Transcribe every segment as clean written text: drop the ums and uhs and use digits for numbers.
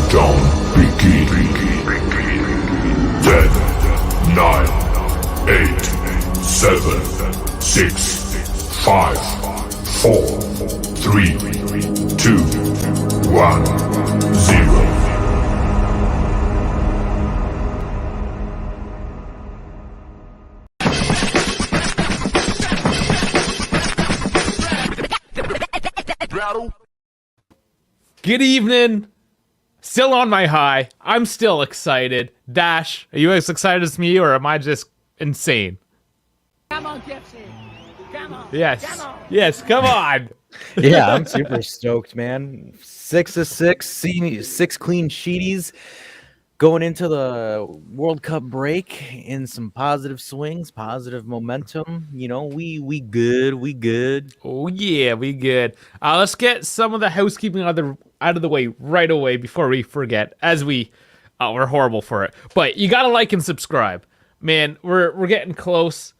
Countdown begin. 10, 9, 8, 7, 6, 5, 4, 3, 2, 1, 0. Good evening. Still on my high. I'm still excited. Dash, are you as excited as me, or am I just insane? Come on, Gibson. Come on. Yes. Come on. Yes, come on. Yeah, I'm super stoked, man. 6 of 6, 6 clean sheeties. Going into the World Cup break in some positive swings, positive momentum. You know, we good. Oh yeah, we good. Let's get some of the housekeeping out of the way right away before we forget, as we're horrible for it. But you gotta like and subscribe. Man, we're getting close.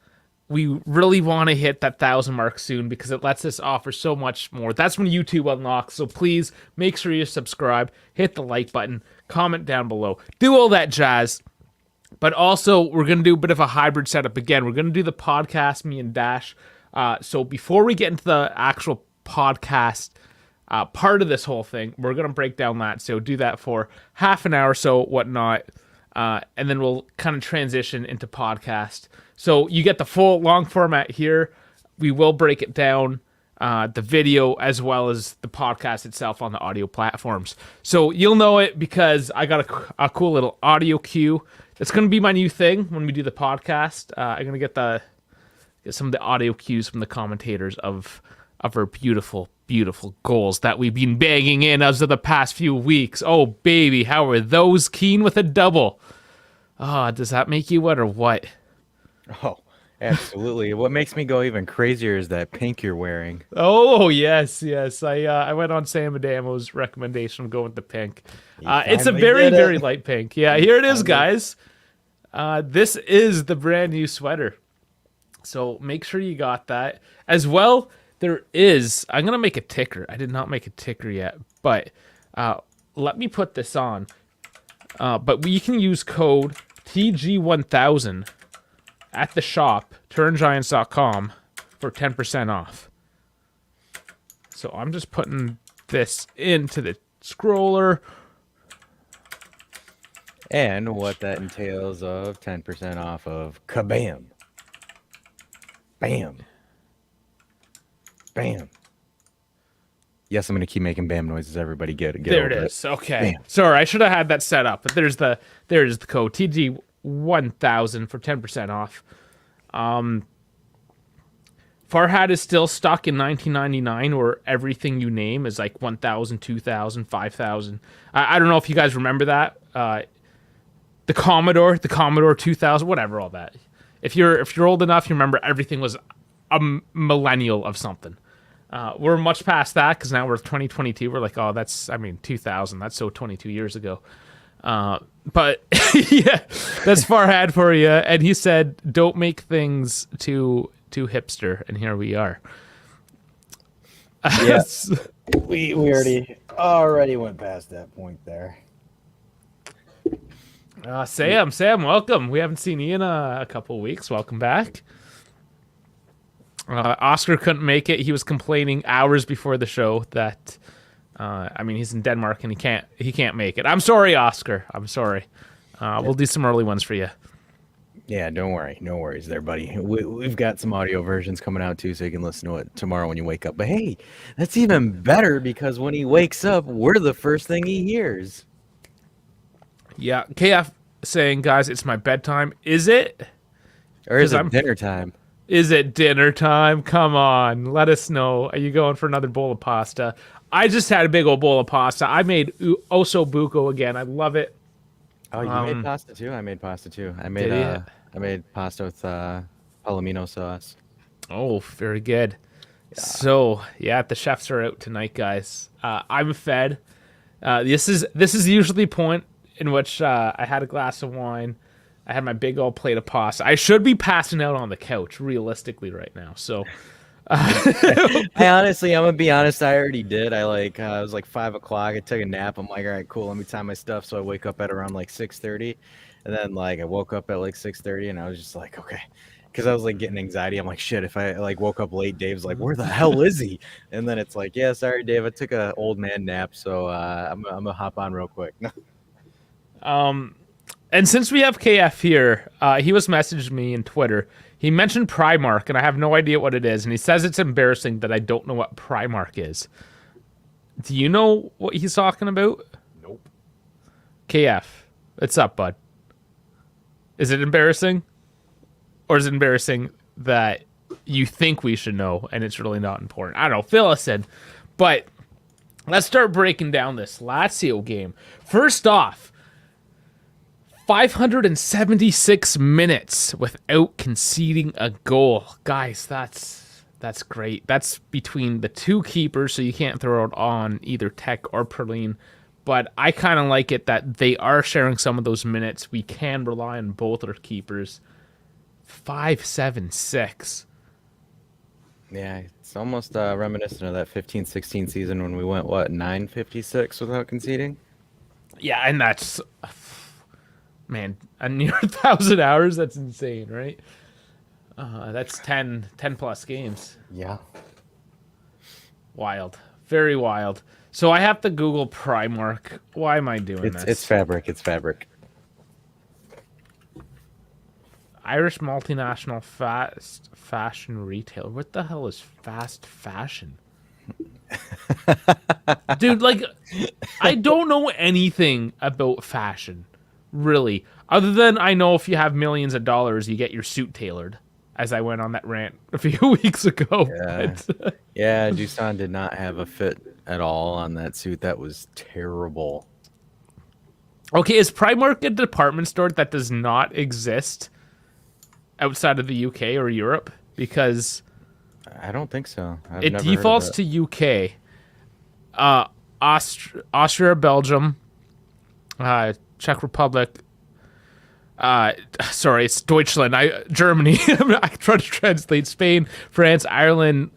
We really want to hit that 1,000 mark soon because it lets us offer so much more. That's when YouTube unlocks. So please make sure you subscribe, hit the like button, comment down below, do all that jazz. But also, we're going to do a bit of a hybrid setup again. We're going to do the podcast, me and Dash. So before we get into the actual podcast part of this whole thing, we're going to break down that. So do that for half an hour or so, whatnot. And then we'll kind of transition into podcast. So you get the full long format here. We will break it down, the video as well as the podcast itself on the audio platforms. So you'll know it because I got a cool little audio cue. It's going to be my new thing when we do the podcast. I'm going to get some of the audio cues from the commentators of our beautiful, beautiful goals that we've been banging in as of the past few weeks. Oh, baby, how are those? Kean with a double. Does that make you what or what? Oh, absolutely. What makes me go even crazier is that pink you're wearing. Oh, yes. I went on Sam Adamo's recommendation of going with the pink. It's a very, very light pink. Yeah, here it is, guys. This is the brand new sweater. So make sure you got that. As well, I'm going to make a ticker. I did not make a ticker yet, but let me put this on. But you can use code TG1000 at the shop, turngiants.com, for 10% off. So I'm just putting this into the scroller. And what that entails of 10% off of kabam. Bam. Bam. Yes, I'm going to keep making bam noises. Everybody get there over it is. It. Okay. Bam. Sorry, I should have had that set up. But there's the code TG1000 for 10% off. Farhad is still stuck in 1999, where everything you name is like 1,000, 2,000, 5,000. I don't know if you guys remember that. The Commodore 2000, whatever, all that. If you're old enough, you remember everything was a millennial of something. We're much past that because now we're 2022. We're like, 2000. That's so 22 years ago. But yeah, that's Farhad for you. And he said, don't make things too hipster. And here we are. Yes, we already went past that point there. Sam, welcome. We haven't seen you in a couple weeks. Welcome back. Oscar couldn't make it. He was complaining hours before the show that, he's in Denmark and he can't make it. I'm sorry, Oscar. I'm sorry. We'll do some early ones for you. Yeah, don't worry. No worries there, buddy. We've got some audio versions coming out too, so you can listen to it tomorrow when you wake up. But hey, that's even better because when he wakes up, we're the first thing he hears. Yeah, KF saying, guys, it's my bedtime. Is it? Or is it dinner time? Is it dinner time? Come on, let us know. Are you going for another bowl of pasta? I just had a big old bowl of pasta. I made osso buco again. I love it. Oh, you made pasta too? I made pasta too. I made pasta with palomino sauce. Oh, very good. Yeah. So, yeah, the chefs are out tonight, guys. I'm fed. This is usually the point in which I had a glass of wine. I had my big old plate of pasta. I should be passing out on the couch, realistically, right now. So I honestly, I'm gonna be honest. I already did. It was like 5 o'clock. I took a nap. I'm like, all right, cool. Let me tie my stuff. So I wake up at around like 6:30, and then like I woke up at like 6:30, and I was just like, okay, because I was like getting anxiety. I'm like, shit. If I like woke up late, Dave's like, where the hell is he? And then it's like, yeah, sorry, Dave. I took a old man nap, so I'm gonna hop on real quick. And since we have KF here, he was messaging me in Twitter. He mentioned Primark, and I have no idea what it is. And he says it's embarrassing that I don't know what Primark is. Do you know what he's talking about? Nope. KF, what's up, bud? Is it embarrassing? Or is it embarrassing that you think we should know and it's really not important? I don't know. Fill us in. But let's start breaking down this Lazio game. First off, 576 minutes without conceding a goal. Guys, that's great. That's between the two keepers, so you can't throw it on either Tech or Perlin. But I kind of like it that they are sharing some of those minutes. We can rely on both our keepers. 576. Yeah, it's almost reminiscent of that 15-16 season when we went 956 without conceding. Yeah, and that's, man, a near 1,000 hours. That's insane, right? That's 10 plus games. Yeah. Wild. Very wild. So I have to Google Primark. Why am I doing this? It's fabric. It's fabric. Irish multinational fast fashion retailer. What the hell is fast fashion? Dude, like, I don't know anything about fashion, really. Other than I know if you have millions of dollars, you get your suit tailored, as I went on that rant a few weeks ago. Yeah, yeah, Dusan did not have a fit at all on that suit. That was terrible. Okay, is Primark a department store that does not exist outside of the UK or Europe? Because I don't think so. it defaults to UK, Austria, Belgium, Czech Republic. Sorry, it's Deutschland. Germany. I try to translate Spain, France, Ireland,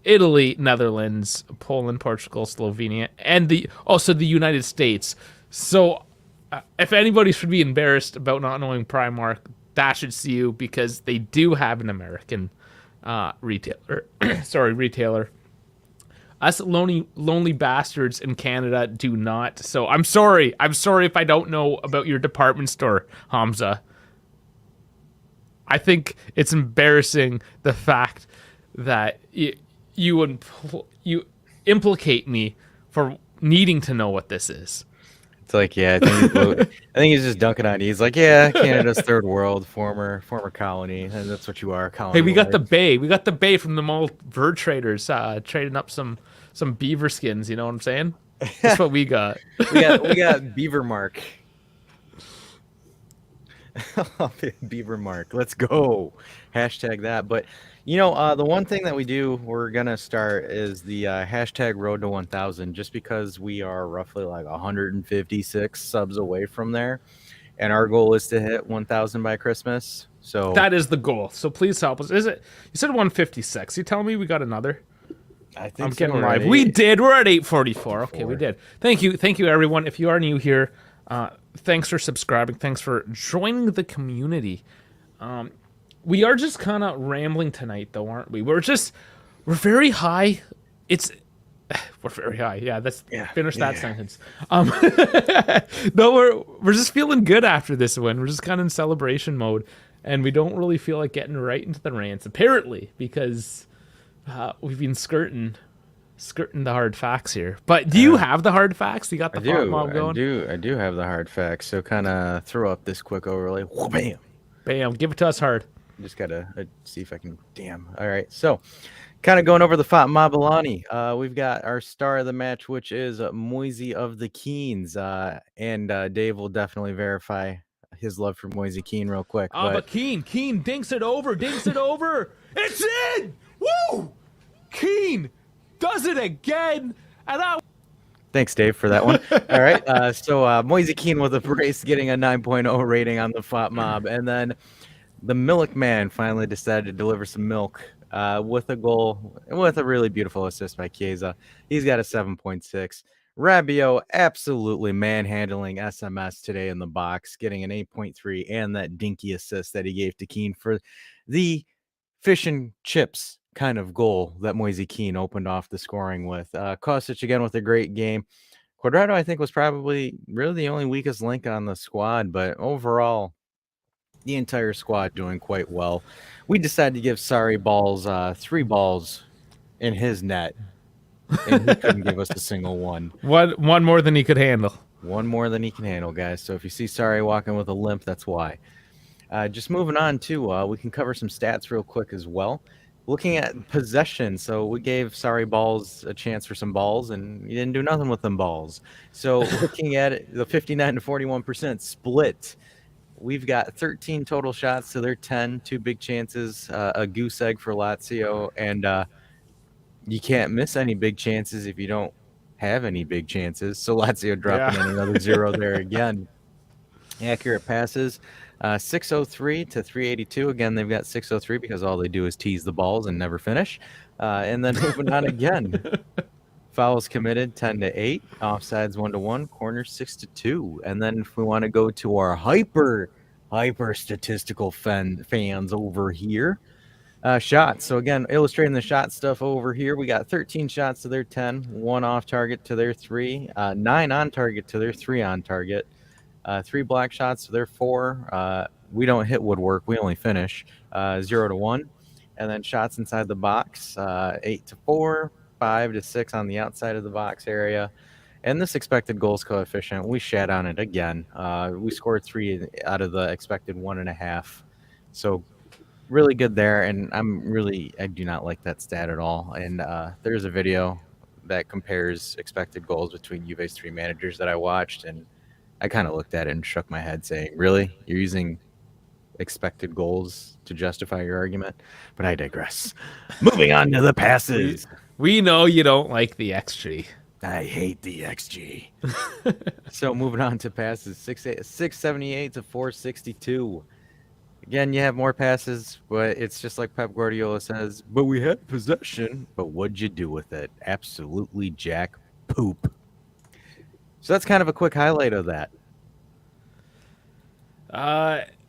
Italy, Netherlands, Poland, Portugal, Slovenia, and also the United States. So, if anybody should be embarrassed about not knowing Primark, that should see you, because they do have an American retailer. Retailer. Us lonely bastards in Canada do not. So I'm sorry. I'm sorry if I don't know about your department store, Hamza. I think it's embarrassing the fact that you implicate me for needing to know what this is. It's like, yeah, I think he's just dunking on you. He's like, yeah, Canada's third world, former colony, and that's what you are. Colony. Hey, we got the Bay. We got the Bay from the mall bird traders trading up some beaver skins. You know what I'm saying? That's what we got. we got Beaver Mark. Beaver Mark. Let's go. Hashtag that. But the one thing that we're gonna start is the hashtag Road to 1,000, just because we are roughly like 156 subs away from there, and our goal is to hit 1,000 by Christmas. So that is the goal. So please help us. Is it? You said 156. You telling me we got another? I think I'm so, getting right? live. We did. We're at 8:44. Okay, we did. Thank you, everyone. If you are new here, thanks for subscribing. Thanks for joining the community. We are just kind of rambling tonight, though, aren't we? We're very high. We're very high. Yeah, finish that sentence. No, we're just feeling good after this win. We're just kind of in celebration mode, and we don't really feel like getting right into the rants, apparently, because we've been skirting the hard facts here. But do you have the hard facts? You got the thought mob going? I do have the hard facts. So kind of throw up this quick overlay. Bam. Bam. Give it to us hard. Just gotta see if I can. Damn. All right. So, kind of going over the Fat Mabalani. We've got our star of the match, which is Moise of the Keans. And Dave will definitely verify his love for Moise Kean real quick. But Kean dinks it over. It's in. Woo! Kean does it again, and Thanks, Dave, for that one. All right. So Moise Kean with a brace, getting a 9.0 rating on the Fat Mob, and then the Milik man finally decided to deliver some milk with a goal, with a really beautiful assist by Chiesa. He's got a 7.6. Rabiot absolutely manhandling SMS today in the box, getting an 8.3 and that dinky assist that he gave to Kean for the fish and chips kind of goal that Moise Kean opened off the scoring with. Kostic again with a great game. Quadrado, I think, was probably really the only weakest link on the squad, but overall, the entire squad doing quite well. We decided to give Sorry Balls 3 balls in his net, and he couldn't give us a single one. One more than he could handle. One more than he can handle, guys. So if you see Sorry walking with a limp, that's why. Just moving on to, we can cover some stats real quick as well. Looking at possession, so we gave Sorry Balls a chance for some balls, and he didn't do nothing with them balls. So looking at it, the 59 to 41% split, we've got 13 total shots to their 10, 2 big chances, a goose egg for Lazio, and you can't miss any big chances if you don't have any big chances. So Lazio dropping in another 0 there again. Accurate passes, 603 to 382. Again, they've got 603 because all they do is tease the balls and never finish. And then moving on again. Fouls committed 10 to 8, offsides 1 to 1, corners 6 to 2. And then if we want to go to our hyper statistical fans over here, shots. So again, illustrating the shot stuff over here, we got 13 shots to their 10, 1 off target to their 3, 9 on target to their 3 on target. 3 black shots to their 4. We don't hit woodwork. We only finish 0 to 1. And then shots inside the box, 8 to 4, 5 to 6 on the outside of the box area. And this expected goals coefficient, we shat on it again. We scored 3 out of the expected 1.5. So really good there. And I do not like that stat at all. And there's a video that compares expected goals between Juve's 3 managers that I watched, and I kind of looked at it and shook my head saying, really? You're using expected goals to justify your argument? But I digress. Moving on to the passes. We know you don't like the XG. I hate the XG. So moving on to passes, 678 to 462. Again, you have more passes, but it's just like Pep Guardiola says, but we had possession, but what'd you do with it? Absolutely jack poop. So that's kind of a quick highlight of that.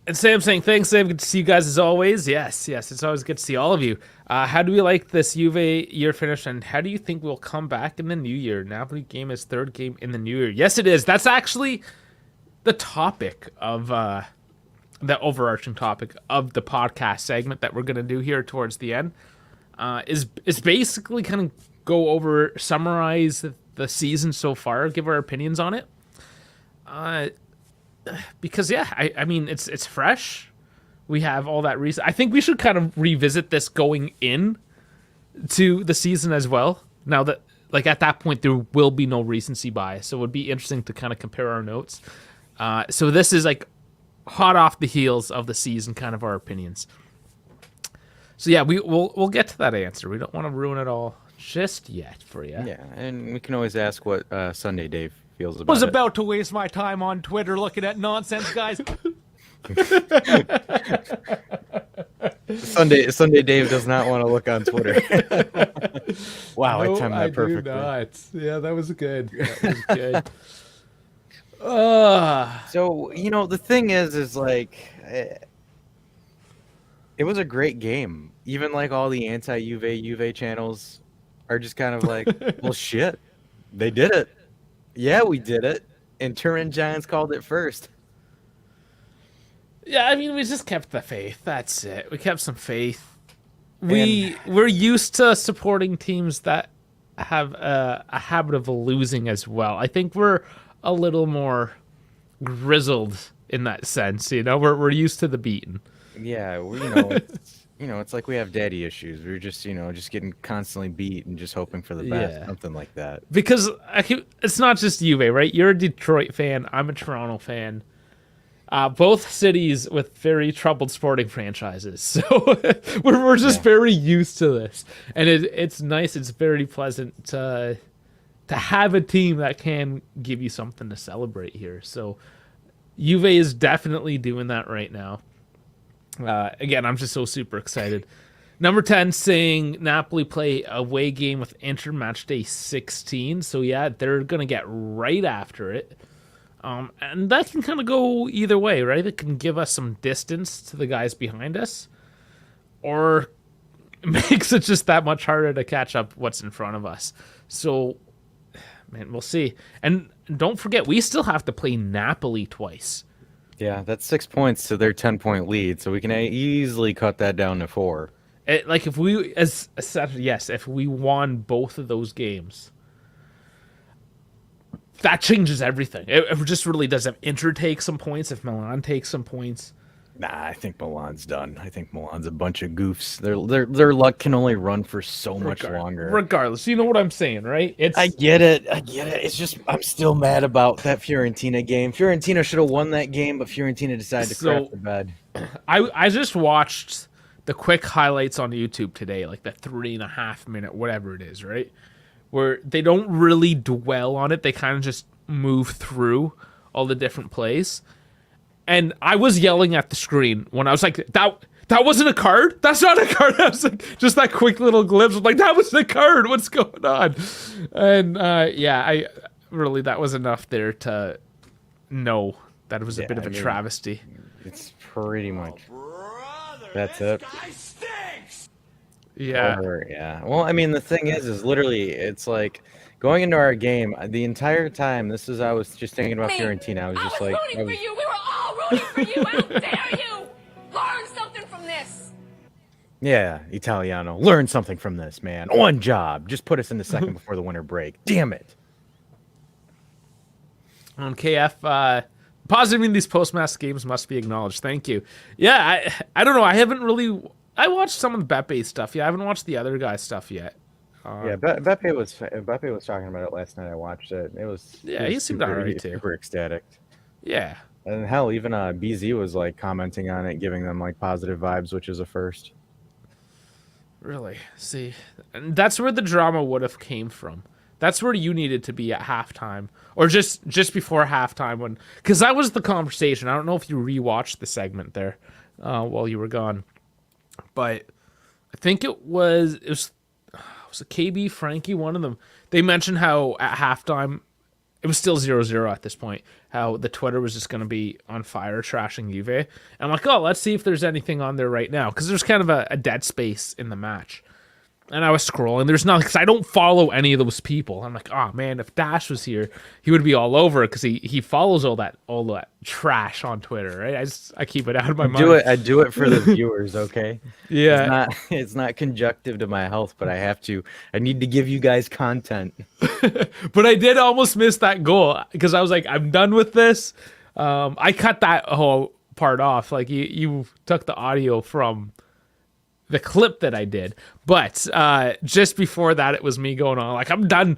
And Sam saying, thanks, Sam. Good to see you guys as always. Yes. It's always good to see all of you. How do we like this Juve year finish, and how do you think we'll come back in the new year? Napoli game is 3rd game in the new year. Yes, it is. That's actually the topic of the overarching topic of the podcast segment that we're going to do here towards the end. Is basically kind of go over, summarize the season so far, give our opinions on it. Because I mean it's fresh. We have all that reason. I think we should kind of revisit this going in to the season as well. Now that at that point there will be no recency bias, so it would be interesting to kind of compare our notes. So this is hot off the heels of the season, kind of our opinions. So yeah, we'll get to that answer. We don't want to ruin it all just yet for you. Yeah, and we can always ask what Sunday Dave feels about it. Was about to waste my time on Twitter looking at nonsense, guys. Sunday Dave does not want to look on Twitter. Wow, No, I timed that perfectly. I do not. Yeah, that was good. That was good. So, the thing is it was a great game. Even all the anti-Juve channels are just kind of well, shit, they did it. Yeah, we did it. And Turin Giants called it first. Yeah, I mean, we just kept the faith. That's it. We kept some faith. We're used to supporting teams that have a habit of losing as well. I think we're a little more grizzled in that sense. We're used to the beating. Yeah, it's like we have daddy issues. We're just, just getting constantly beat and just hoping for the best, Yeah. something like that. Because it's not just Juve, right? You're a Detroit fan. I'm a Toronto fan. Both cities with very troubled sporting franchises. So we're just very used to this. And it's nice. It's very pleasant to have a team that can give you something to celebrate here. So Juve is definitely doing that right now. Again, I'm just so super excited. Number 10 saying Napoli play away game with Inter match day 16. So yeah, they're gonna get right after it. And that can kind of go either way, right? It can give us some distance to the guys behind us, or makes it just that much harder to catch up what's in front of us. So, man, we'll see. And don't forget, we still have to play Napoli twice. Yeah, that's 6 points to their 10-point lead, so we can easily cut that down to 4. Like if we, if we won both of those games, that changes everything. It just really does. If Inter takes some points, if Milan takes some points. Nah, I think Milan's done. I think Milan's a bunch of goofs. Their luck can only run for so much longer. Regardless, you know what I'm saying, right? I get it. It's just I'm still mad about that Fiorentina game. Fiorentina should have won that game, but Fiorentina decided to crap the bed. I just watched the quick highlights on YouTube today, like the 3.5 minute, whatever it is, right? Where they don't really dwell on it. They kind of just move through all the different plays. And I was yelling at the screen when I was like, that wasn't a card? That's not a card. I was like, just that quick little glimpse. I'm like, that was a card. What's going on? And I really, that was enough there to know that it was a bit of a travesty. It's pretty much. That's it. Yeah. Yeah. Well, I mean, the thing is literally, it's like going into our game the entire time. I was just thinking about Fiorentina. I was just like, rooting for you. We were all rooting for you. How dare you? Learn something from this. Yeah, Italiano. Learn something from this, man. One job. Just put us in the second before the winter break. Damn it. On KF, positive in these post-match games must be acknowledged. Thank you. Yeah, I don't know. I watched some of the Beppe stuff. Yeah, I haven't watched the other guy's stuff yet. Beppe was talking about it last night. I watched it. He seemed alright too. Super ecstatic. Yeah. And hell, even BZ was like commenting on it, giving them like positive vibes, which is a first. Really? See, and that's where the drama would have came from. That's where you needed to be at halftime, or just before halftime, because that was the conversation. I don't know if you rewatched the segment there while you were gone, but I think it was a KB, Frankie, one of them. They mentioned how at halftime it was still 0-0 at this point. How the Twitter was just going to be on fire, trashing Juve. And I'm like, oh, let's see if there's anything on there right now, because there's kind of a dead space in the match. And I was scrolling. There's nothing, because I don't follow any of those people. I'm like, oh man, if Dash was here, he would be all over it, because he follows all that trash on Twitter, right? I keep it out of my mind. I do it for the viewers, okay? Yeah. It's not conjunctive to my health, but I need to give you guys content. But I did almost miss that goal, because I was like, I'm done with this. I cut that whole part off. Like you took the audio from the clip that I did, but just before that, it was me going on like, I'm done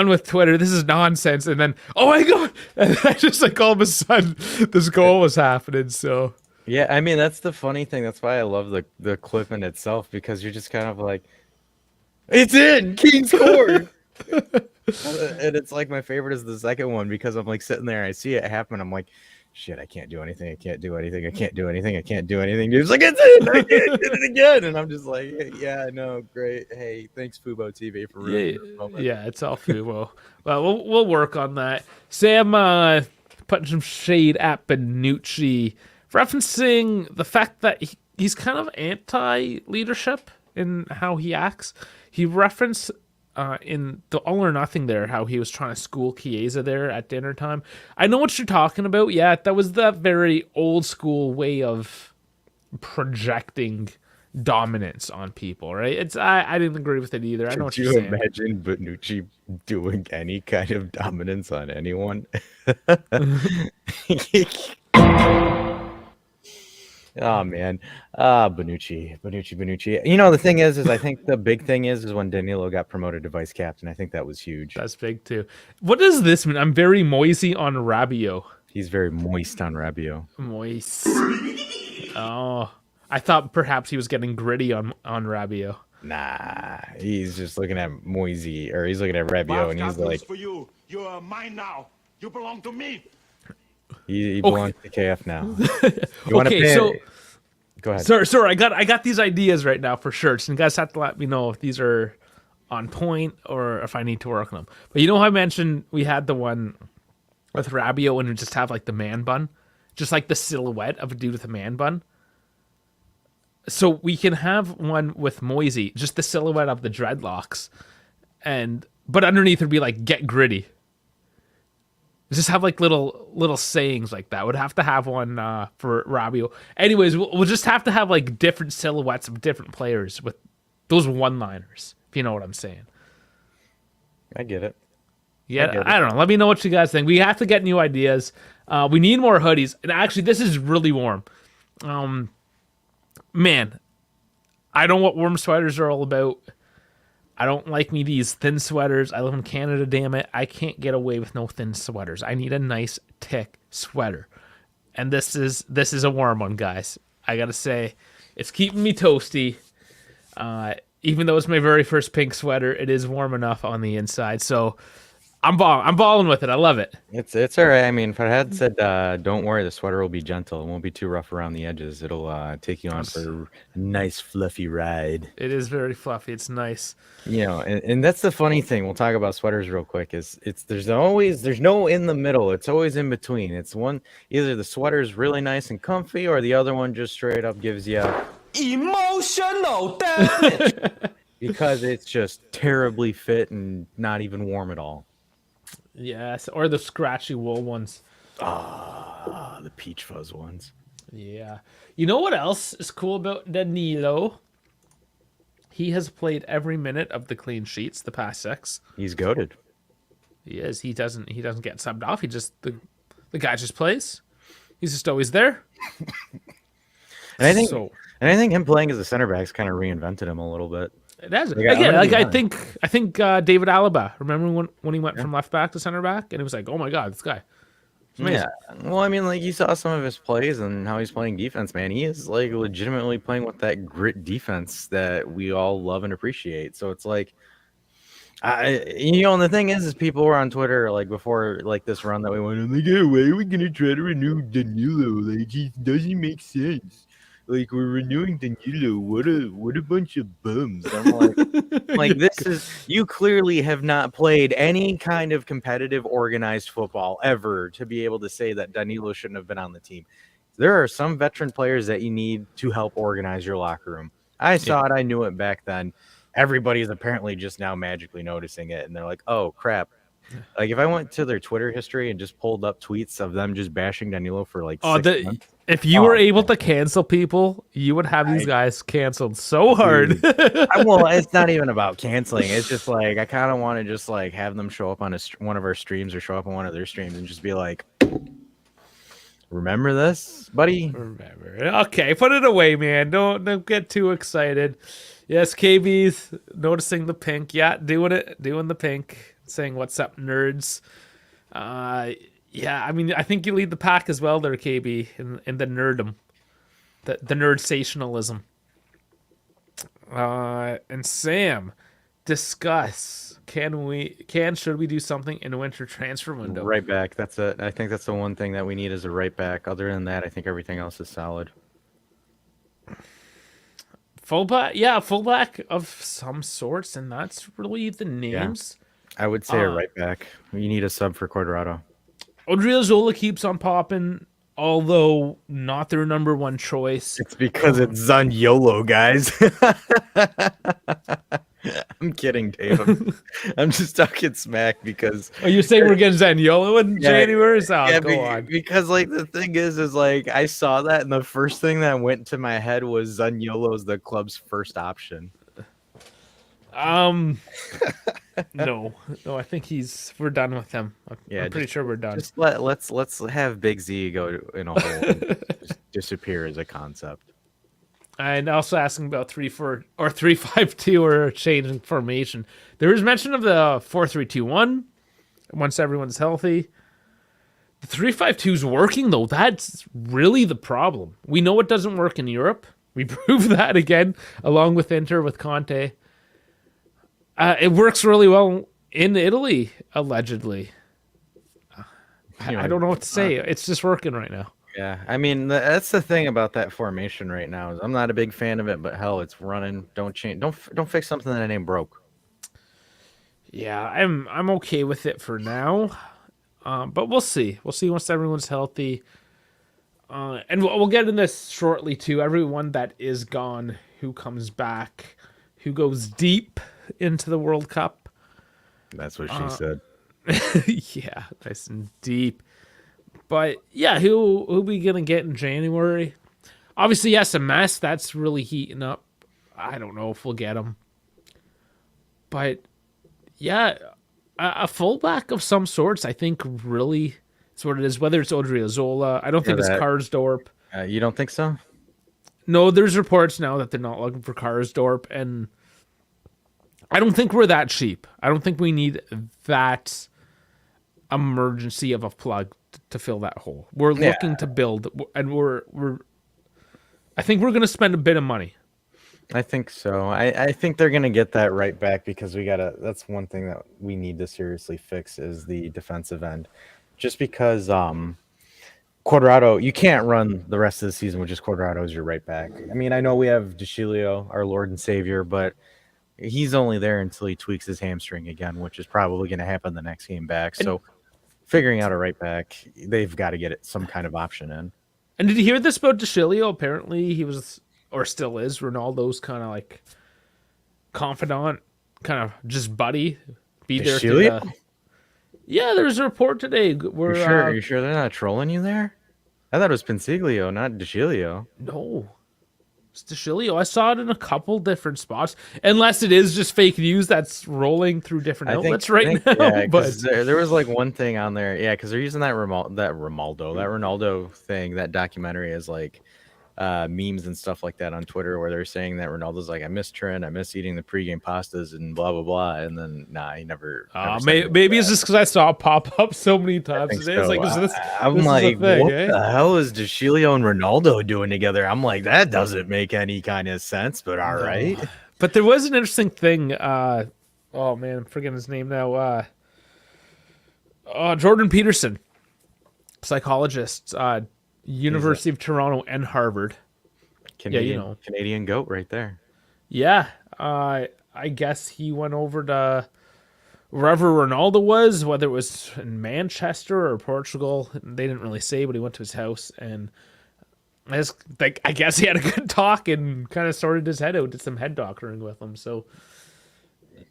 with Twitter. This is nonsense. And then, oh my god, and I just like all of a sudden this goal was happening. So yeah, I mean that's the funny thing. That's why I love the clip in itself, because you're just kind of like, it's in, Kean scored. And it's like my favorite is the second one, because I'm like sitting there, I see it happen, I'm like, shit, I can't do anything. I can't do anything. Dude's like, it's in. I did it again. And I'm just like, yeah, no, great. Hey, thanks, Fubo TV, for ruining yeah, it's all Fubo. Well, we'll work on that. Sam putting some shade at Bonucci, referencing the fact that he's kind of anti-leadership in how he acts. He referenced in the All or Nothing there, how he was trying to school Chiesa there at dinner time. I know what you're talking about. Yeah, that was that very old school way of projecting dominance on people, right? I didn't agree with it either. I know what you're saying. Could you imagine Bonucci doing any kind of dominance on anyone? Oh man, Bonucci. You know, the thing is I think the big thing is when Danilo got promoted to vice captain. I think that was huge. That's big too. What does this mean? I'm very moisty on Rabiot. He's very moist on Rabiot. Moist. Oh, I thought perhaps he was getting gritty on Rabiot. Nah, he's just looking at Moisey, or he's looking at Rabiot, and he's like, for you. You are mine now. You belong to me. He belongs to KF now. You want to okay, pay? So Go ahead. Sorry, I got these ideas right now for shirts, and you guys have to let me know if these are on point or if I need to work on them. But you know how I mentioned we had the one with Rabiot and we just have like the man bun, just like the silhouette of a dude with a man bun. So we can have one with Moisey, just the silhouette of the dreadlocks, but underneath would be like "Get Gritty." Just have like little sayings like that. Would have to have one for Rabiot. Anyways, we'll just have to have like different silhouettes of different players with those one-liners, if you know what I'm saying. I get it. Yeah, I don't know. Let me know what you guys think. We have to get new ideas. We need more hoodies. And actually, this is really warm. Man, I don't know what warm sweaters are all about. I don't like me these thin sweaters. I live in Canada, damn it. I can't get away with no thin sweaters. I need a nice, thick sweater. And this is a warm one, guys. I gotta say, it's keeping me toasty. Even though it's my very first pink sweater, it is warm enough on the inside. So I'm balling with it. I love it. It's all right. I mean, Farhad said, "Don't worry, the sweater will be gentle. It won't be too rough around the edges. It'll take you on for a nice, fluffy ride." It is very fluffy. It's nice. You know, and that's the funny thing. We'll talk about sweaters real quick. There's no in the middle. It's always in between. It's one either the sweater's really nice and comfy, or the other one just straight up gives you emotional damage because it's just terribly fit and not even warm at all. Yes, or the scratchy wool ones. The peach fuzz ones. Yeah. You know what else is cool about Danilo? He has played every minute of the clean sheets, the past 6. He's goated. He is. He doesn't get subbed off. He just the guy just plays. He's just always there. And I think him playing as a center back's kind of reinvented him a little bit. It has. Again, I think David Alaba. Remember when he went from left back to center back, and it was like, oh my god, this guy. It's amazing. Yeah. Well, I mean, like you saw some of his plays and how he's playing defense, man. He is like legitimately playing with that grit defense that we all love and appreciate. So it's like, and the thing is people were on Twitter like before like this run that we went, like, hey, why are we gonna try to renew Danilo? Like he doesn't make sense. Like we're renewing Danilo. What a bunch of bums. I'm like this is you clearly have not played any kind of competitive organized football ever to be able to say that Danilo shouldn't have been on the team. There are some veteran players that you need to help organize your locker room. I saw it, I knew it back then. Everybody's apparently just now magically noticing it, and they're like, oh crap. Like if I went to their Twitter history and just pulled up tweets of them just bashing Danilo for like 6 months. If you were able to cancel people, you would have these guys canceled so hard. Well, it's not even about canceling. It's just like I kind of want to just like have them show up on one of our streams or show up on one of their streams and just be like, "Remember this, buddy? Remember? Okay, put it away, man. Don't get too excited." Yes, KB's noticing the pink. Yeah, doing the pink, saying "What's up, nerds?" Yeah, I mean, I think you lead the pack as well there, KB, in the nerdum, the nerd-sationalism. And Sam, discuss. Should we do something in a winter transfer window? Right back. That's it. I think that's the one thing that we need is a right back. Other than that, I think everything else is solid. Fullback? Yeah, fullback of some sorts, and that's really the names. Yeah. I would say a right back. You need a sub for Quadrado. Odriozola keeps on popping, although not their number one choice. It's because it's Zaniolo, guys. I'm kidding, Dave. I'm just talking smack because. Are you saying we're getting Zaniolo in January? Go on. Because like the thing is like I saw that and the first thing that went to my head was Zaniolo's the club's first option. No, I think we're done with him. I'm pretty sure we're done. Just let's have Big Z go in a hole and just disappear as a concept. And also asking about 3-4 or 3-5-2 or changing formation. There was mention of the 4-3-2-1 once everyone's healthy. The 3-5-2 is working though. That's really the problem. We know it doesn't work in Europe. We proved that again, along with Inter with Conte. It works really well in Italy, allegedly. I don't know what to say. It's just working right now. Yeah, I mean that's the thing about that formation right now is I'm not a big fan of it, but hell, it's running. Don't change. Don't fix something that ain't broke. Yeah, I'm okay with it for now, but we'll see. We'll see once everyone's healthy, and we'll get in this shortly too. Everyone that is gone, who comes back, who goes deep into the World Cup. That's what she said. Yeah, nice and deep. But yeah, who we gonna get in January? Obviously, SMS. That's really heating up. I don't know if we'll get him, but yeah, a fullback of some sorts. I think really is what it is. Whether it's Odriozola, I don't think it's that. Karsdorp. You don't think so? No, there's reports now that they're not looking for Karsdorp, and I don't think we're that cheap. I don't think we need that emergency of a plug to fill that hole. We're looking to build, and we're. I think we're going to spend a bit of money. I think so. I think they're gonna get that right back because that's one thing that we need to seriously fix is the defensive end. Just because Quadrado, you can't run the rest of the season with just Quadrado as your right back. I mean, I know we have DeCilio, our Lord and Savior, but he's only there until he tweaks his hamstring again, which is probably gonna happen the next game back. So figuring out a right back, they've got to get it some kind of option in. And did you hear this about DeCilio? Apparently he was, or still is, Ronaldo's kind of like confidant, kind of just buddy. Be there to yeah, there's a report today where You sure they're not trolling you there? I thought it was Pensiglio, not DeCilio. no, it's DeCilio. I saw it in a couple different spots, unless it is just fake news that's rolling through different outlets now. Yeah, but there was like one thing on there. Yeah, because they're using that Ronaldo thing, that documentary as like memes and stuff like that on Twitter, where they're saying that Ronaldo's like, I miss Trent, I miss eating the pregame pastas and blah blah blah, and then he never. Maybe it's just because I saw it pop up so many times today. It's like, I'm like, what the hell is DeCilio and Ronaldo doing together? I'm like, that doesn't make any kind of sense, but all right. But there was an interesting thing. Oh man, I'm forgetting his name now. Jordan Peterson, psychologist, University of Toronto and Harvard. Canadian goat right there. Yeah, I guess he went over to wherever Ronaldo was, whether it was in Manchester or Portugal. They didn't really say, but he went to his house and I guess he had a good talk and kind of sorted his head out, did some head doctoring with him. So,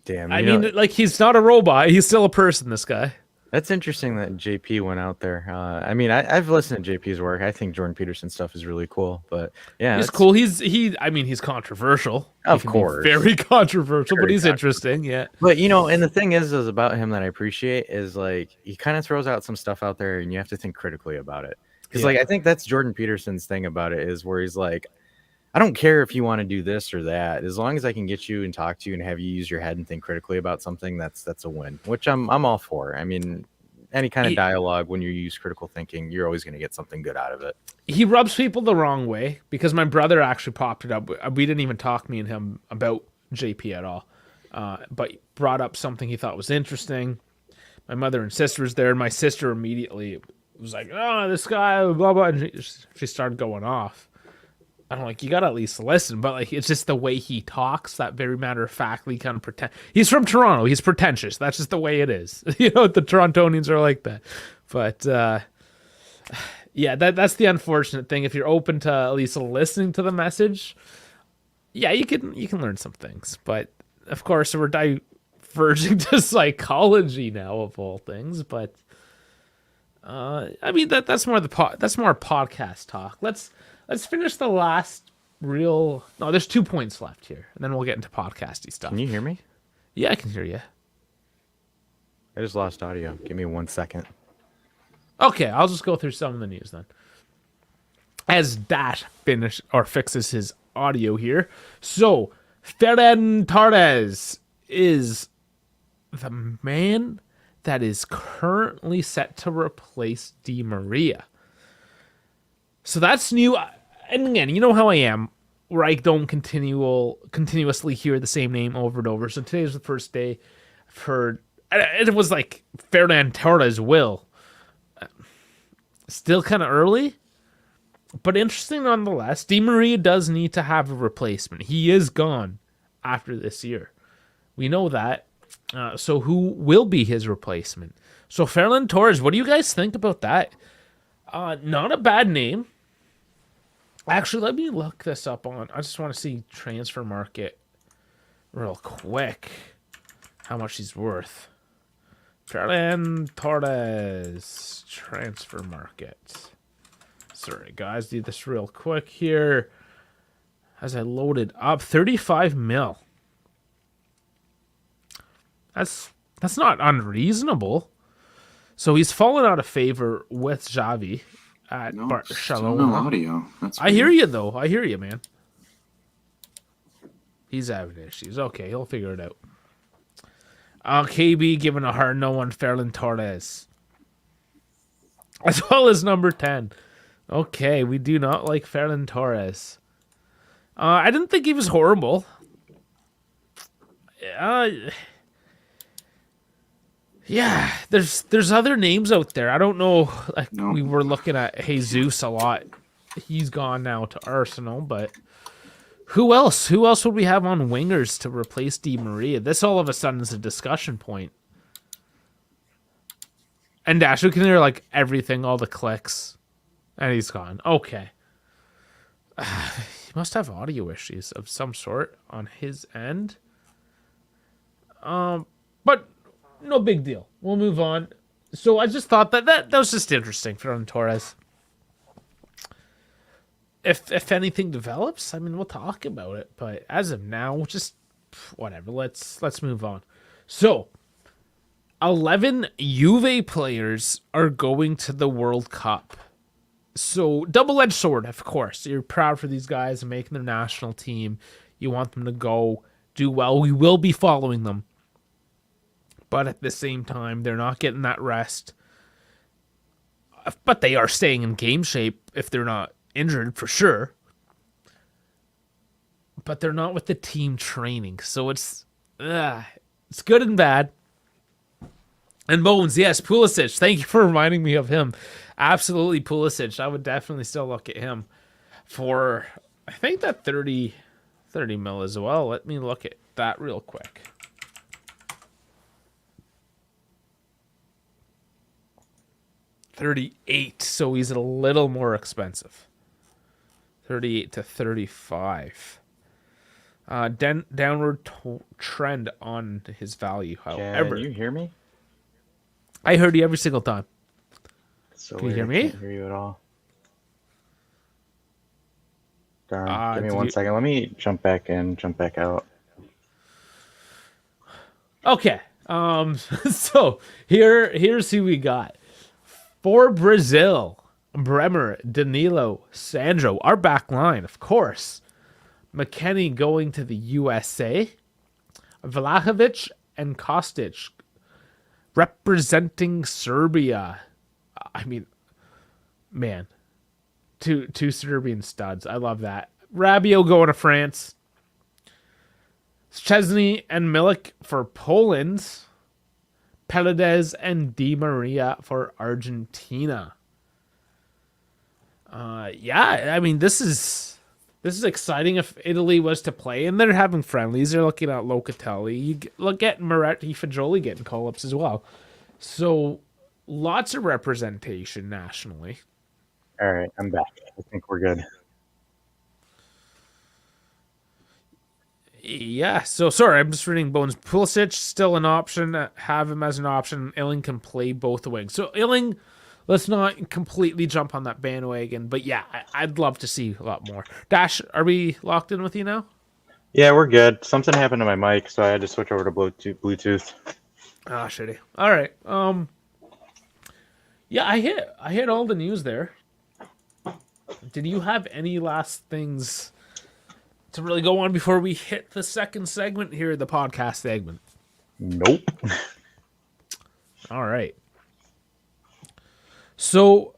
damn, I mean, like, he's not a robot; he's still a person. This guy. That's interesting that JP went out there. I mean, I've listened to JP's work. I think Jordan Peterson's stuff is really cool. But yeah, he's cool. He's controversial. Of course, very controversial, but he's interesting. Yeah. But and the thing is about him that I appreciate is like he kind of throws out some stuff out there, and you have to think critically about it. Because like I think that's Jordan Peterson's thing about it is where he's like, I don't care if you want to do this or that, as long as I can get you and talk to you and have you use your head and think critically about something. That's a win, which I'm all for. I mean, any kind of dialogue when you use critical thinking, you're always going to get something good out of it. He rubs people the wrong way because my brother actually popped it up. We didn't even talk, me and him, about JP at all, but he brought up something he thought was interesting. My mother and sister was there, and my sister immediately was like, "Oh, this guy, blah blah," and she started going off. I'm like, you gotta at least listen, but like, it's just the way he talks, that very matter-of-factly kind of pretend. He's from Toronto. He's pretentious. That's just the way it is. The Torontonians are like that. But yeah, that's the unfortunate thing. If you're open to at least listening to the message, yeah, you can learn some things. But of course, we're diverging to psychology now, of all things. But I mean, that's more podcast talk. Let's finish the last real. No, there's 2 points left here, and then we'll get into podcasty stuff. Can you hear me? Yeah, I can hear you. I just lost audio. Give me 1 second. Okay, I'll just go through some of the news then. As Dash fixes his audio here. So, Ferran Torres is the man that is currently set to replace Di Maria. So that's new. And again, you know how I am, where I don't continuously hear the same name over and over. So today's the first day I've heard, and it was like Ferran Torres will. Still kind of early, But interesting nonetheless. Di Maria does need to have a replacement. He is gone after this year. We know that. So who will be his replacement? So Ferland Torres, what do you guys think about that? Not a bad name. Actually, let me look this up on. I just want to see transfer market real quick. How much he's worth. Ferland Torres transfer market. Sorry, guys, do this real quick here. As I loaded up, 35 mil. That's not unreasonable. So he's fallen out of favor with Xavi at Barcelona. No audio. I hear you, though. I hear you, man. He's having issues. Okay, he'll figure it out. KB giving a hard no on Ferland Torres. As well as number 10. Okay, we do not like Ferland Torres. I didn't think he was horrible. Yeah, there's other names out there. I don't know. Like we were looking at Jesus a lot. He's gone now to Arsenal, but who else? Who else would we have on wingers to replace Di Maria? This all of a sudden is a discussion point. And Dash, we can hear like everything, all the clicks, and he's gone. Okay. He must have audio issues of some sort on his end. But no big deal. We'll move on. So I just thought that was just interesting for Torres. If anything develops, I mean, we'll talk about it. But as of now, just whatever. Let's move on. So 11 Juve players are going to the World Cup. So double-edged sword, of course. You're proud for these guys and making their national team. You want them to go do well. We will be following them. But at the same time, they're not getting that rest. But they are staying in game shape if they're not injured, for sure. But they're not with the team training. So it's good and bad. And Bones, yes, Pulisic. Thank you for reminding me of him. Absolutely Pulisic. I would definitely still look at him for, I think that 30 mil as well. Let me look at that real quick. $38, so he's a little more expensive. 38 to 35. Downward trend on his value, however. Can you hear me? I heard you every single time. So Can you hear me? I can't hear you at all. Darn. Give me 1 second. Let me jump back in, jump back out. Okay. So here's who we got. For Brazil, Bremer, Danilo, Sandro, our back line, of course. McKennie going to the USA. Vlahovic and Kostic representing Serbia. I mean, man, two Serbian studs. I love that. Rabiot going to France. Szczesny and Milik for Poland. Paredes and Di Maria for Argentina. I mean, this is exciting if Italy was to play, and they're having friendlies. They're looking at Locatelli. You look at Moretti Fagioli getting call-ups as well. So lots of representation nationally. All right, I'm back. I think we're good. Yeah, so sorry, I'm just reading Bones. Pulisic, still an option. Have him as an option. Illing can play both wings. So Illing, let's not completely jump on that bandwagon. But yeah, I'd love to see a lot more. Dash, are we locked in with you now? Yeah, we're good. Something happened to my mic, so I had to switch over to Bluetooth. Ah, shitty. All right. Yeah, I hit all the news there. Did you have any last things to really go on before we hit the second segment here, the podcast segment? Nope. All right. So,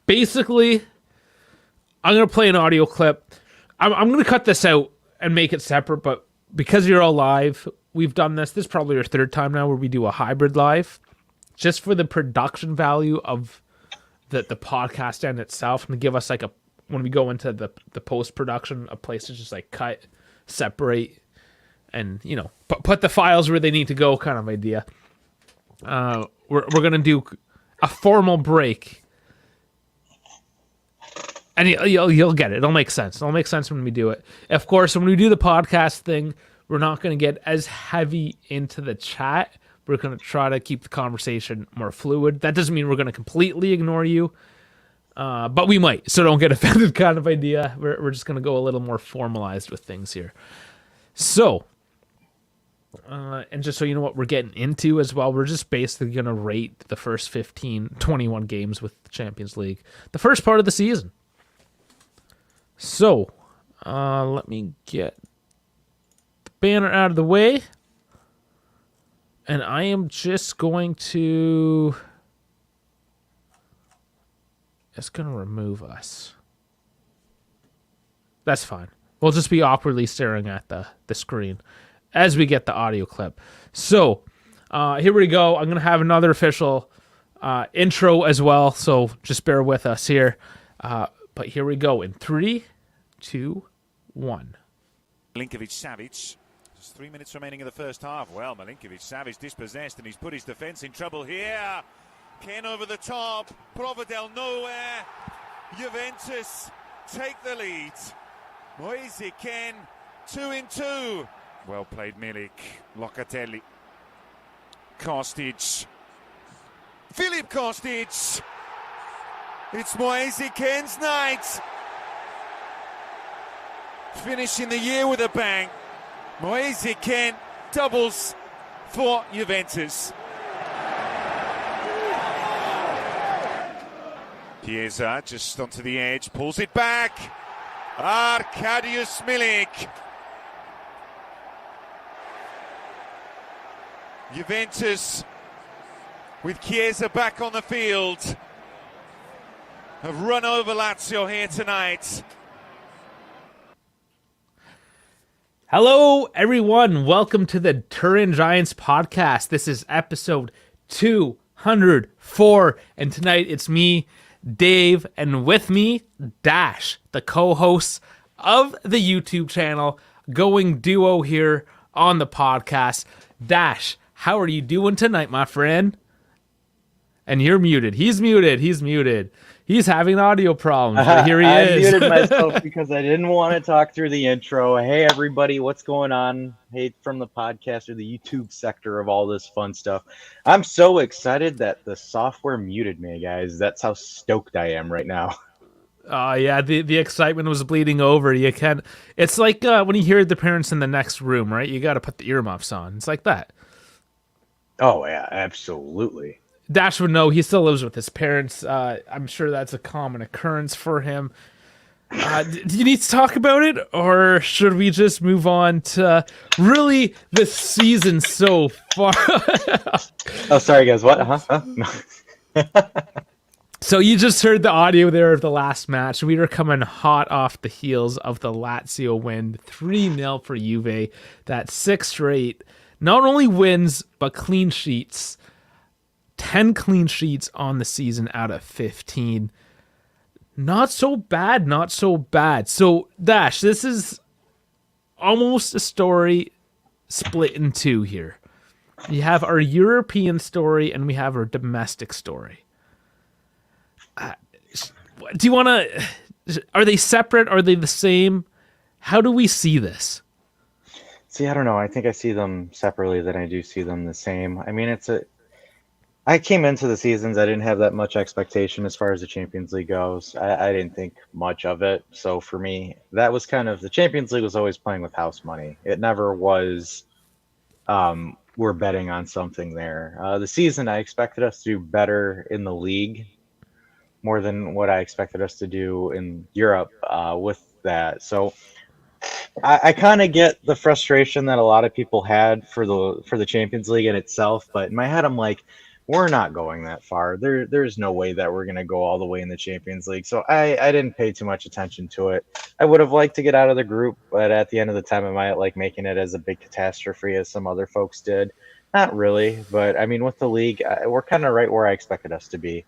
basically, I'm going to play an audio clip. I'm going to cut this out and make it separate, but because you're all live, we've done this. This is probably our third time now where we do a hybrid live, just for the production value of the podcast end itself and give us like when we go into the post production, a place to just like cut, separate, and put the files where they need to go, kind of idea. We're gonna do a formal break, and you'll get it. It'll make sense. It'll make sense when we do it. Of course, when we do the podcast thing, we're not gonna get as heavy into the chat. We're gonna try to keep the conversation more fluid. That doesn't mean we're gonna completely ignore you, but we might. So don't get offended, kind of idea. We're just gonna go a little more formalized with things here. So. And just so you know what we're getting into as well, we're just basically going to rate the first 21 games with the Champions League, the first part of the season. So, let me get the banner out of the way. And I am just going to... It's going to remove us. That's fine. We'll just be awkwardly staring at the screen as we get the audio clip. So, here we go. I'm going to have another official intro as well, so just bear with us here. But here we go in 3, 2, 1. Milinkovic-Savic. There's 3 minutes remaining in the first half. Well, Milinkovic-Savic dispossessed, and he's put his defence in trouble here. Kean over the top. Providel nowhere. Juventus take the lead. Moise Kean, 2-2. Well played, Milik. Locatelli. Kostic. Filip Kostic. It's Moise Kean's night. Finishing the year with a bang. Moise Kean doubles for Juventus. Chiesa just onto the edge, pulls it back. Arkadiusz Milik. Juventus, with Chiesa back on the field, have run over Lazio here tonight. Hello, everyone. Welcome to the Turin Giants podcast. This is episode 204, and tonight it's me, Dave, and with me, Dash, the co-host of the YouTube channel, going duo here on the podcast. Dash, how are you doing tonight, my friend? And you're muted. He's muted. He's having audio problems, but here he is. I muted myself because I didn't want to talk through the intro. Hey, everybody, what's going on? Hey, from the podcast or the YouTube sector of all this fun stuff. I'm so excited that the software muted me, guys. That's how stoked I am right now. Yeah, the excitement was bleeding over. It's like when you hear the parents in the next room, right? You got to put the earmuffs on. It's like that. Oh, yeah, absolutely. Dash would know he still lives with his parents. I'm sure that's a common occurrence for him. Do you need to talk about it, or should we just move on to really the season so far? Oh, sorry, guys. What? So you just heard the audio there of the last match. We were coming hot off the heels of the Lazio win, 3-0 for Juve. That's 6 straight. Not only wins, but clean sheets. 10 clean sheets on the season out of 15. Not so bad. So, Dash, this is almost a story split in two here. You have our European story and we have our domestic story. Do you want to... Are they separate? Are they the same? How do we see this? See, I don't know. I think I see them separately than I do see them the same. I mean, I came into the seasons, I didn't have that much expectation as far as the Champions League goes. I didn't think much of it. So for me, that was kind of, the Champions League was always playing with house money. It never was, we're betting on something there. The season, I expected us to do better in the league, more than what I expected us to do in Europe with that. So I kind of get the frustration that a lot of people had for the Champions League in itself, but in my head, I'm like, we're not going that far. There's no way that we're going to go all the way in the Champions League. So I didn't pay too much attention to it. I would have liked to get out of the group, but at the end of the time, I might like making it as a big catastrophe as some other folks did. Not really, but I mean, with the league, we're kind of right where I expected us to be.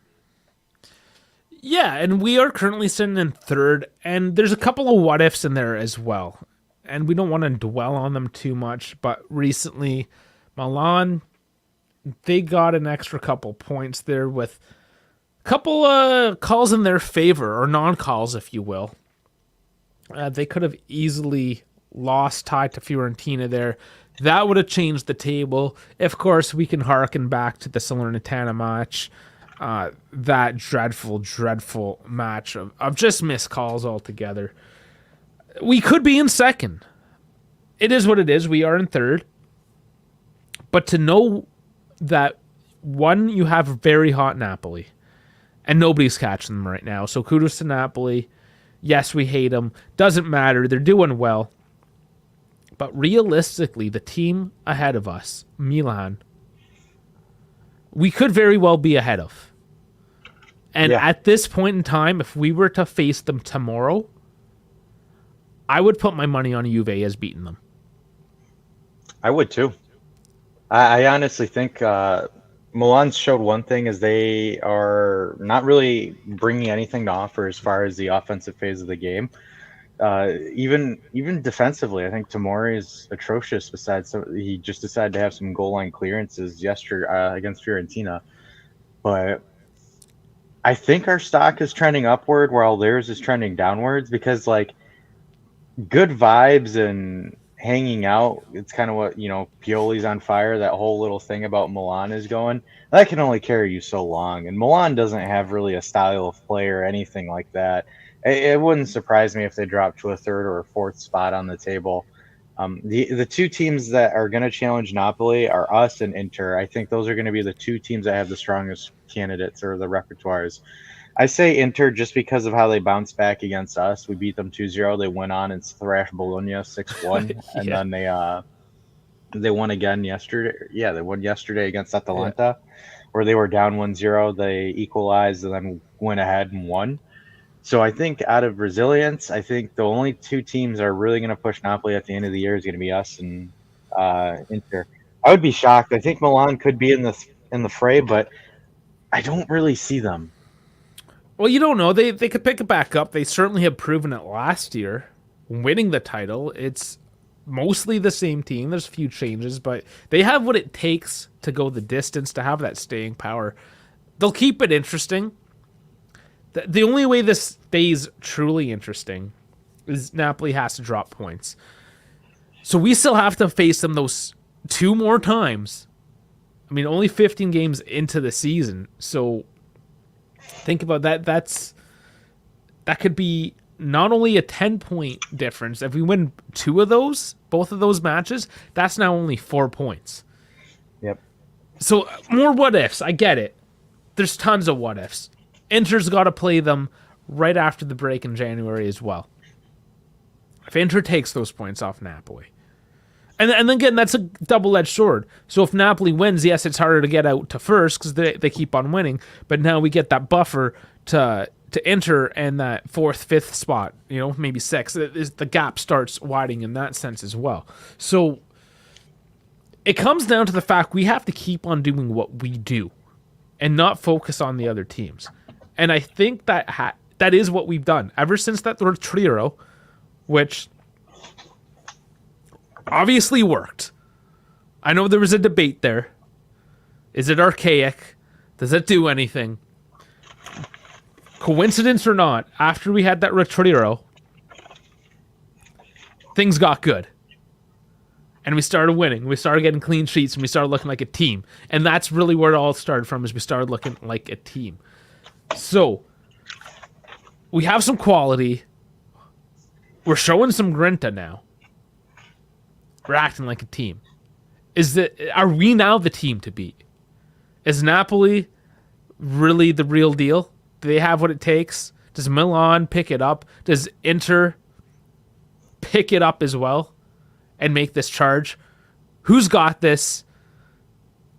Yeah, and we are currently sitting in third, and there's a couple of what ifs in there as well. And we don't want to dwell on them too much, but recently, Milan, they got an extra couple points there with a couple calls in their favor, or non-calls, if you will. They could have easily lost, tied to Fiorentina there. That would have changed the table. Of course, we can harken back to the Salernitana match. That dreadful, dreadful match of just missed calls altogether. We could be in second. It is what it is. We are in third. But to know that, one, you have very hot Napoli, and nobody's catching them right now. So kudos to Napoli. Yes, we hate them. Doesn't matter. They're doing well. But realistically, the team ahead of us, Milan, we could very well be ahead of. And at this point in time, if we were to face them tomorrow, I would put my money on Juve as beating them. I would too. I honestly think Milan showed one thing, is they are not really bringing anything to offer as far as the offensive phase of the game. Even defensively, I think Tomori is atrocious. Besides, he just decided to have some goal line clearances yesterday against Fiorentina. But I think our stock is trending upward while theirs is trending downwards, because like good vibes and hanging out, it's kind of what, Pioli's on fire, that whole little thing about Milan is going. That can only carry you so long. And Milan doesn't have really a style of play or anything like that. It wouldn't surprise me if they dropped to a third or a fourth spot on the table. The two teams that are going to challenge Napoli are us and Inter. I think those are going to be the two teams that have the strongest candidates or the repertoires. I say Inter just because of how they bounced back against us. We beat them 2-0. They went on and thrashed Bologna 6-1. And then they won again yesterday. Yeah, they won yesterday against Atalanta, where they were down 1-0. They equalized and then went ahead and won. So I think out of resilience, I think the only two teams that are really going to push Napoli at the end of the year is going to be us and Inter. I would be shocked. I think Milan could be in the fray, but I don't really see them. Well, you don't know. They could pick it back up. They certainly have proven it last year, winning the title. It's mostly the same team. There's a few changes, but they have what it takes to go the distance, to have that staying power. They'll keep it interesting. The only way this stays truly interesting is Napoli has to drop points. So we still have to face them those two more times. I mean, only 15 games into the season. So think about that. That could be not only a 10-point difference. If we win both of those matches, that's now only 4 points. Yep. So more what ifs. I get it. There's tons of what ifs. Inter's got to play them right after the break in January as well. If Inter takes those points off Napoli. And then again, that's a double-edged sword. So if Napoli wins, yes, it's harder to get out to first because they keep on winning. But now we get that buffer to Inter and that fourth, fifth spot, maybe sixth. The gap starts widening in that sense as well. So it comes down to the fact we have to keep on doing what we do and not focus on the other teams. And I think that is what we've done ever since that trio, which obviously worked. I know there was a debate there. Is it archaic? Does it do anything? Coincidence or not, after we had that trio, things got good. And we started winning. We started getting clean sheets, and we started looking like a team. And that's really where it all started from, is we started looking like a team. So, we have some quality. We're showing some grinta now. We're acting like a team. Are we now the team to beat? Is Napoli really the real deal? Do they have what it takes? Does Milan pick it up? Does Inter pick it up as well and make this charge? Who's got this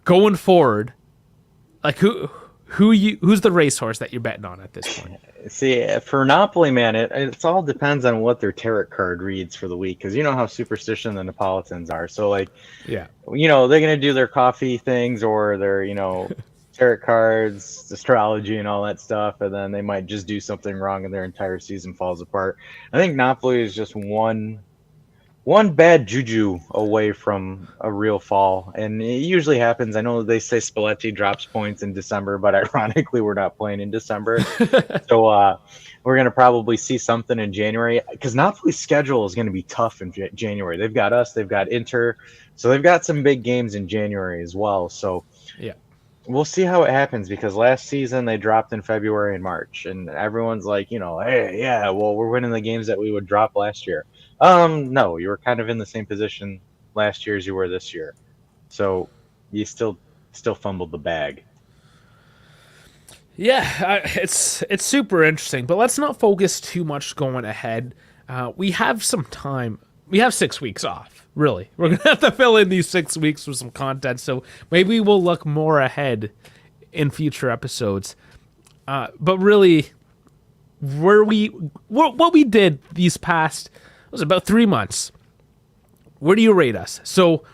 going forward? Like who's the racehorse that you're betting on at this point? See, for Napoli, man, it all depends on what their tarot card reads for the week, because you know how superstition the Neapolitans are. So, like, yeah, they're gonna do their coffee things or their, tarot cards, astrology, and all that stuff, and then they might just do something wrong and their entire season falls apart. I think Napoli is just one bad juju away from a real fall, and it usually happens. I know they say Spalletti drops points in December, but ironically, we're not playing in December, so we're gonna probably see something in January because Napoli's schedule is gonna be tough in January. They've got us, they've got Inter, so they've got some big games in January as well. So Yeah. we'll see how it happens because last season they dropped in February and March, and everyone's like, hey, yeah, well, we're winning the games that we would drop last year. No, you were kind of in the same position last year as you were this year, so you still fumbled the bag. Yeah, it's super interesting, but let's not focus too much going ahead. We have some time. We have 6 weeks off, really. We're going to have to fill in these 6 weeks with some content, so maybe we'll look more ahead in future episodes. But really, what we did these past, it was about 3 months. Where do you rate us? So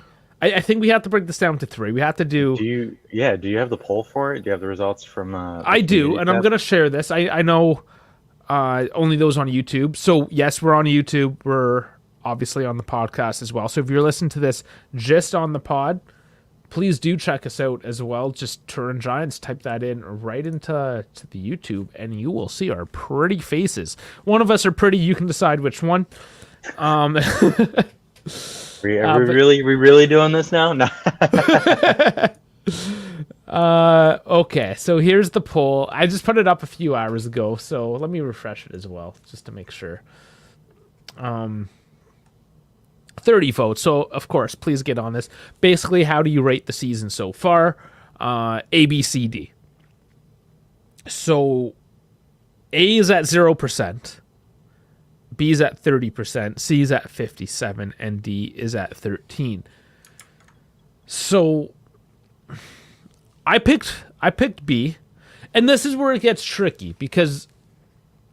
I think we have to break this down to 3. We have to do you have the poll for it? Do you have the results from I do, and I'm going to share this. I know only those on YouTube. So yes, we're on YouTube. We're obviously on the podcast as well. So if you're listening to this just on the pod, please do check us out as well. Just Turin Giants, type that in right into the YouTube, and you will see our pretty faces. One of us are pretty. You can decide which one. Are we really doing this now? No. Okay, so here's the poll. I just put it up a few hours ago, so let me refresh it as well, just to make sure. 30 votes, so of course, please get on this. Basically, how do you rate the season so far? A, B, C, D. So, A is at 0%. B is at 30%, C is at 57%, and D is at 13%. So I picked B, and this is where it gets tricky because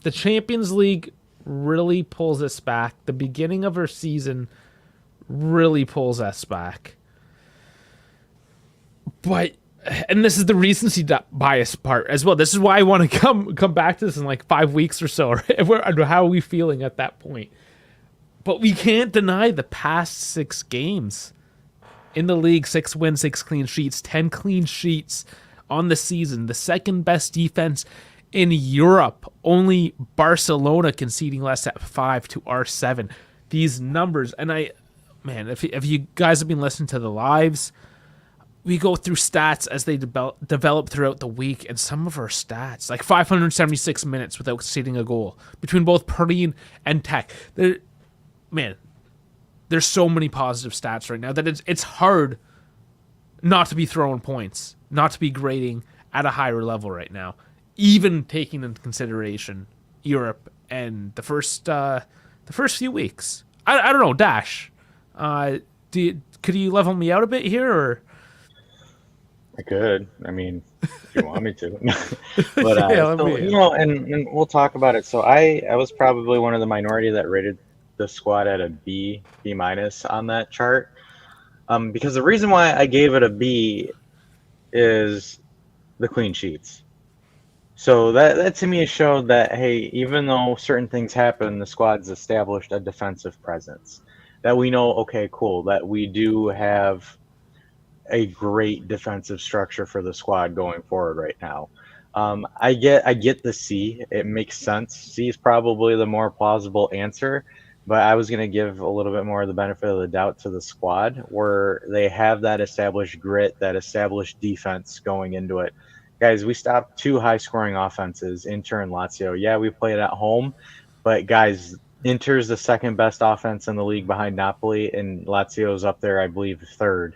the Champions League really pulls us back. The beginning of our season really pulls us back. And this is the recency bias part as well. This is why I want to come back to this in like 5 weeks or so. Right? How are we feeling at that point? But we can't deny the past 6 games in the league: 6 wins, 6 clean sheets, 10 clean sheets on the season. The second best defense in Europe. Only Barcelona conceding less at 5 to our 7. These numbers, and if you guys have been listening to the lives, we go through stats as they develop throughout the week, and some of our stats, like 576 minutes without conceding a goal between both Perrine and Tech. There's so many positive stats right now that it's hard not to be throwing points, not to be grading at a higher level right now, even taking into consideration Europe and the first few weeks. I don't know, Dash. Could you level me out a bit here, or? I could. I mean, if you want me to. But and we'll talk about it. So I was probably one of the minority that rated the squad at a B minus on that chart. Because the reason why I gave it a B is the clean sheets. So that to me showed that, hey, even though certain things happen, the squad's established a defensive presence. That we know, okay, cool, that we do have a great defensive structure for the squad going forward right now. I get the C. It makes sense. C is probably the more plausible answer, but I was going to give a little bit more of the benefit of the doubt to the squad, where they have that established grit, that established defense going into it. Guys, we stopped 2 high-scoring offenses, Inter and Lazio. Yeah, we played at home, but guys, Inter's the second best offense in the league behind Napoli, and Lazio's up there, I believe, 3rd.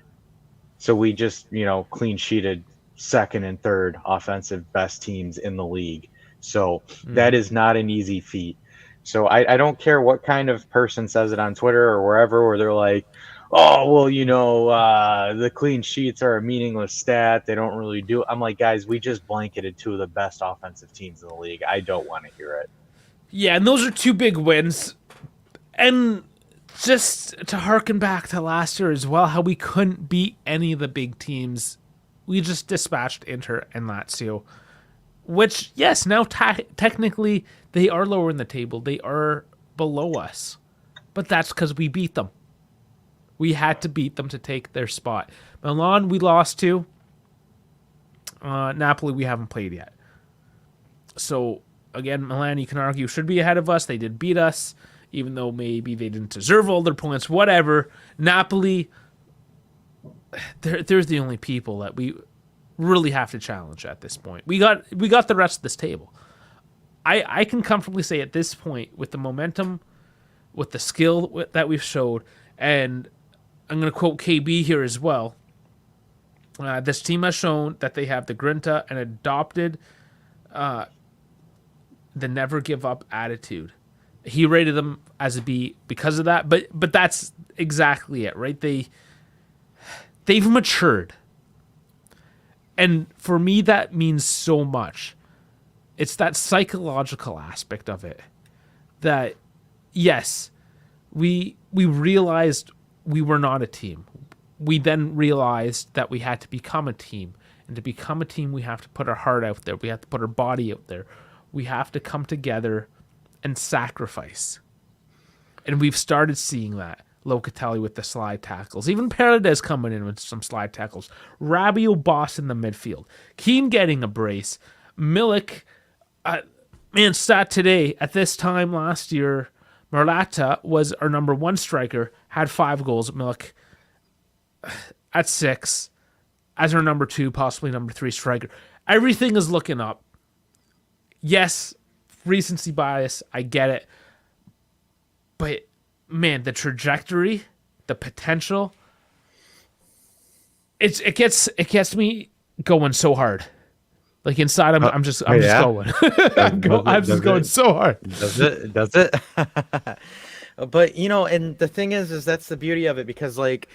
So we just, clean sheeted 2nd and 3rd offensive best teams in the league. So that is not an easy feat. So I don't care what kind of person says it on Twitter or wherever, where they're like, oh, well, the clean sheets are a meaningless stat. They don't really do it. I'm like, guys, we just blanketed 2 of the best offensive teams in the league. I don't want to hear it. Yeah, and those are 2 big wins. And just to harken back to last year as well, how we couldn't beat any of the big teams we just dispatched Inter and Lazio, which, yes, now technically they are lower in the table. They are below us, but that's because we beat them. We had to beat them to take their spot. Milan, we lost to. Napoli, we haven't played yet. So, again, Milan, you can argue, should be ahead of us. They did beat us, even though maybe they didn't deserve all their points, whatever. Napoli, there's the only people that we really have to challenge at this point. We got the rest of this table. I can comfortably say at this point, with the momentum, with the skill that we've showed, and I'm going to quote KB here as well, this team has shown that they have the grinta and adopted the never give up attitude. He rated them as a B because of that, but that's exactly it, right? They've matured. And for me, that means so much. It's that psychological aspect of it. That, yes, we realized we were not a team. We then realized that we had to become a team. And to become a team, we have to put our heart out there. We have to put our body out there. We have to come together and sacrifice. And we've started seeing that. Locatelli with the slide tackles. Even Paredes coming in with some slide tackles. Rabiot boss in the midfield. Kean getting a brace. Milik, stat today, at this time last year, Morata was our number 1 striker, had 5 goals. Milik at 6 as our number 2, possibly number 3 striker. Everything is looking up. Yes, recency bias, I get it. But man, the trajectory, the potential, it gets me going so hard. Like inside, I'm just going. I'm just going so hard. Does it? But and the thing is that's the beauty of it, because like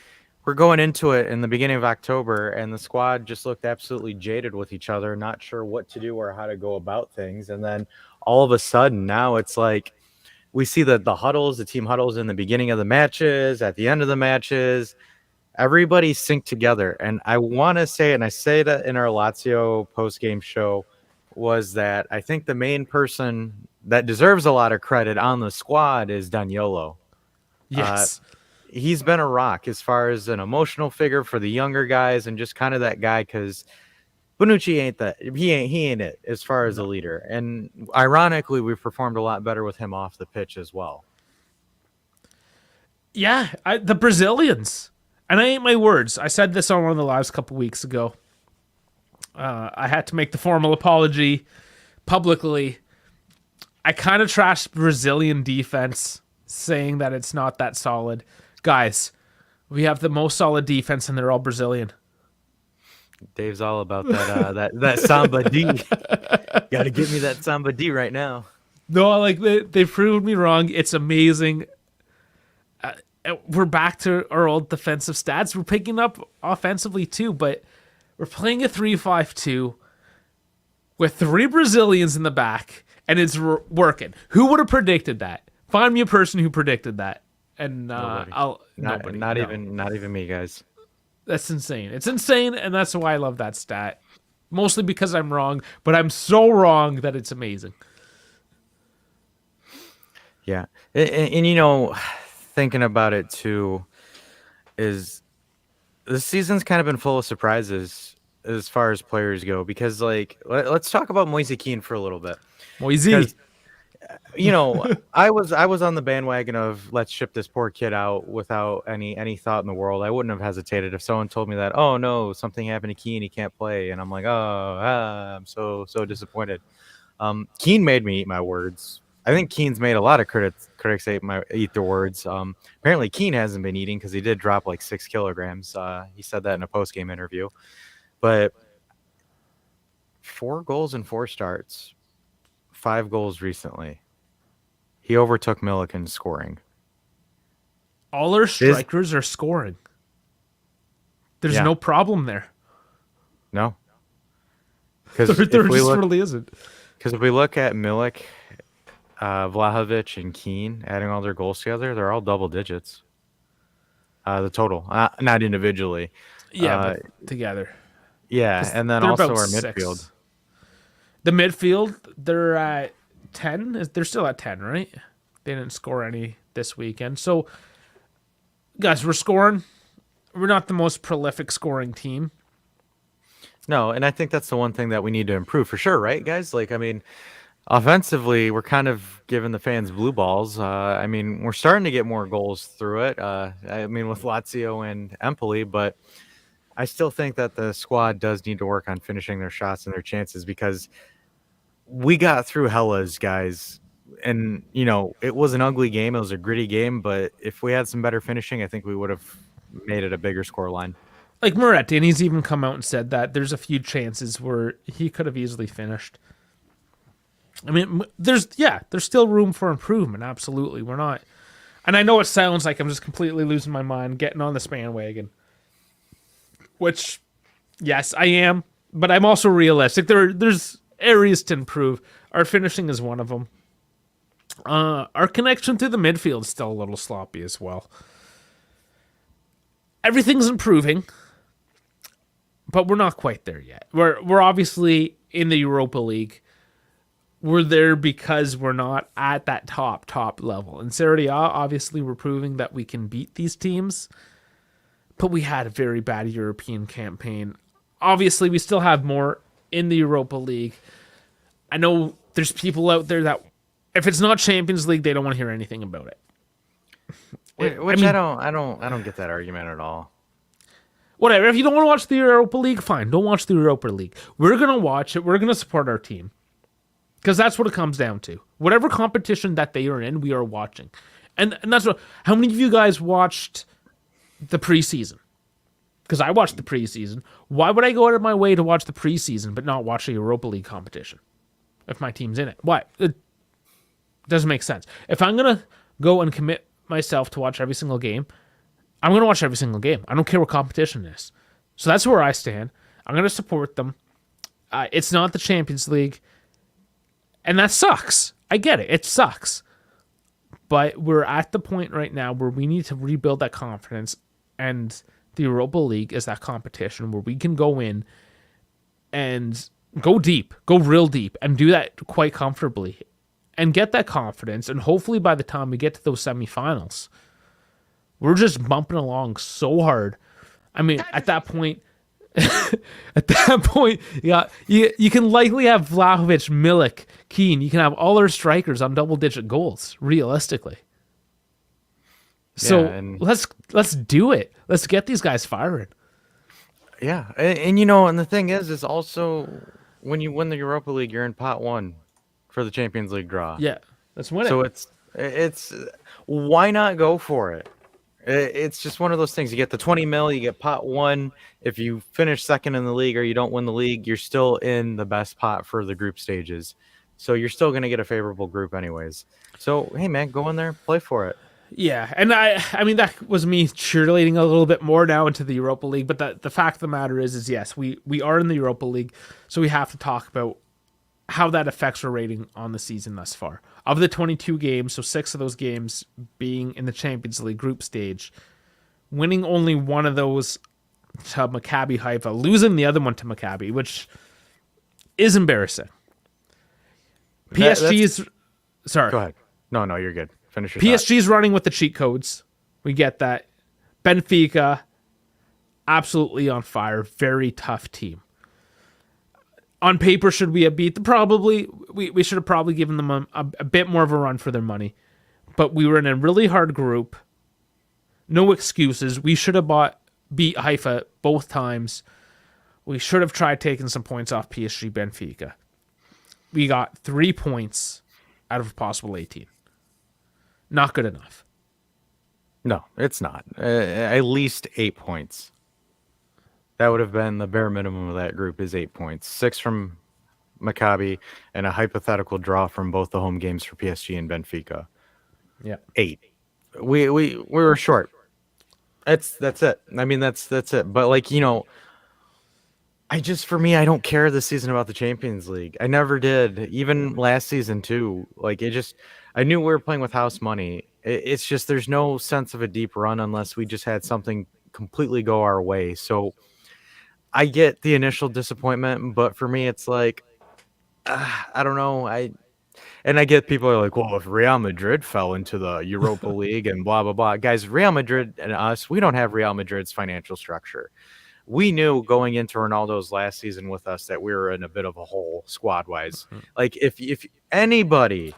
we're going into it in the beginning of October, and the squad just looked absolutely jaded with each other, not sure what to do or how to go about things, and then all of a sudden now it's like, we see the team huddles in the beginning of the matches, at the end of the matches, everybody synced together. And I want to say, and I say that in our Lazio post-game show, was that I think the main person that deserves a lot of credit on the squad is Daniolo. Yes. He's been a rock as far as an emotional figure for the younger guys, and just kind of that guy, because Bonucci ain't that. He ain't it as far as a leader. And ironically, we've performed a lot better with him off the pitch as well. Yeah, the Brazilians. And I ain't my words. I said this on one of the lives a couple weeks ago. I had to make the formal apology publicly. I kind of trashed Brazilian defense, saying that it's not that solid. Guys, we have the most solid defense, and they're all Brazilian. Dave's all about that Samba D. Got to give me that Samba D right now. No, like they proved me wrong. It's amazing. We're back to our old defensive stats. We're picking up offensively too, but we're playing a 3-5-2 with 3 Brazilians in the back, and it's working. Who would have predicted that? Find me a person who predicted that, and nobody. Not even me, guys. That's insane. It's insane, and that's why I love that stat. Mostly because I'm wrong, but I'm so wrong that it's amazing. Yeah. And thinking about it too, is the season's kind of been full of surprises as far as players go, because like let's talk about Moise Kean for a little bit. Moise. I was on the bandwagon of let's ship this poor kid out without any thought in the world. I wouldn't have hesitated if someone told me that, oh no, something happened to Kean, he can't play, and I'm like, I'm so disappointed. Kean made me eat my words. I think Kean's made a lot of critics eat their words. Apparently Kean hasn't been eating, because he did drop like 6 kilograms. He said that in a post-game interview. But 4 goals in 4 starts. 5 goals recently. He overtook Milik in scoring. All our strikers are scoring. There's no problem there. No. Because really isn't. Because if we look at Milik, Vlahovic, and Kean, adding all their goals together, they're all double digits. The total, not individually. Yeah, but together. Yeah, and then They're also about our 6. midfield. The midfield, they're at 10. They're still at 10, right? They didn't score any this weekend. So, guys, we're scoring. We're not the most prolific scoring team. No, and I think that's the one thing that we need to improve for sure, right, guys? Like, I mean, offensively, we're kind of giving the fans blue balls. I mean, we're starting to get more goals through it. I mean, with Lazio and Empoli, but I still think that the squad does need to work on finishing their shots and their chances because we got through Hellas, guys. And, you know, it was an ugly game. It was a gritty game. But if we had some better finishing, I think we would have made it a bigger score line. Like Moretti, and he's even come out and said that there's a few chances where he could have easily finished. I mean, there's still room for improvement. Absolutely. We're not. And I know it sounds like I'm just completely losing my mind getting on this bandwagon. Which, yes, I am. But I'm also realistic. There's areas to improve. Our finishing is one of them. Our connection through the midfield is still a little sloppy as well. Everything's improving, but we're not quite there yet. We're obviously in the Europa League. We're there because we're not at that top level. In Serie A, obviously, we're proving that we can beat these teams, but we had a very bad European campaign. Obviously, we still have more in the Europa League. I know there's people out there that if it's not Champions League, they don't want to hear anything about it. Which I don't get that argument at all. Whatever. If you don't want to watch the Europa League, fine. Don't watch the Europa League. We're going to watch it. We're going to support our team. Because that's what it comes down to. Whatever competition that they are in, we are watching. And that's what... How many of you guys watched the preseason? Because I watched the preseason. Why would I go out of my way to watch the preseason but not watch a Europa League competition? If my team's in it. Why? It doesn't make sense. If I'm going to go and commit myself to watch every single game, I'm going to watch every single game. I don't care what competition it is. So that's where I stand. I'm going to support them. It's not the Champions League. And that sucks. I get it. It sucks. But we're at the point right now where we need to rebuild that confidence. And the Europa League is that competition where we can go in and go deep, go real deep, and do that quite comfortably. And get that confidence. And hopefully by the time we get to those semifinals, we're just bumping along so hard. I mean, at that point... yeah, you can likely have Vlahovic, Milik, Kean. You can have all our strikers on double-digit goals, realistically. So let's do it. Let's get these guys firing. Yeah, and you know, and the thing is also when you win the Europa League, you're in pot 1 for the Champions League draw. Yeah, let's win it. So it's why not go for it? It's just one of those things. You get the 20 mil, you get pot 1. If you finish second in the league or you don't win the league, you're still in the best pot for the group stages. So you're still going to get a favorable group anyways. So, hey, man, go in there, play for it. Yeah, and I mean, that was me cheerleading a little bit more now into the Europa League. But the fact of the matter is yes, we are in the Europa League. So we have to talk about how that affects our rating on the season thus far. Of the 22 games, so 6 of those games being in the Champions League group stage, winning only one of those to Maccabi Haifa, losing the other one to Maccabi, which is embarrassing. PSG's... Sorry. Go ahead. No, you're good. Finish your PSG's running with the cheat codes. We get that. Benfica, absolutely on fire. Very tough team. On paper, should we have beat them? Probably. We should have probably given them a bit more of a run for their money. But we were in a really hard group. No excuses. We should have beat Haifa both times. We should have tried taking some points off PSG Benfica. We got 3 points out of a possible 18. Not good enough. No, it's not. At least 8 points. That would have been the bare minimum of that group is 8 points. 6 from Maccabi and a hypothetical draw from both the home games for PSG and Benfica. Yeah. 8. We were short. That's it. I mean, that's it. But like, you know, for me, I don't care this season about the Champions League. I never did. Even last season too. Like I knew we were playing with house money. It's just, there's no sense of a deep run unless we just had something completely go our way. So I get the initial disappointment, but for me, it's like, I don't know. I get people are like, well, if Real Madrid fell into the Europa League and blah, blah, blah. Guys, Real Madrid and us, we don't have Real Madrid's financial structure. We knew going into Ronaldo's last season with us that we were in a bit of a hole squad-wise. Like, if anybody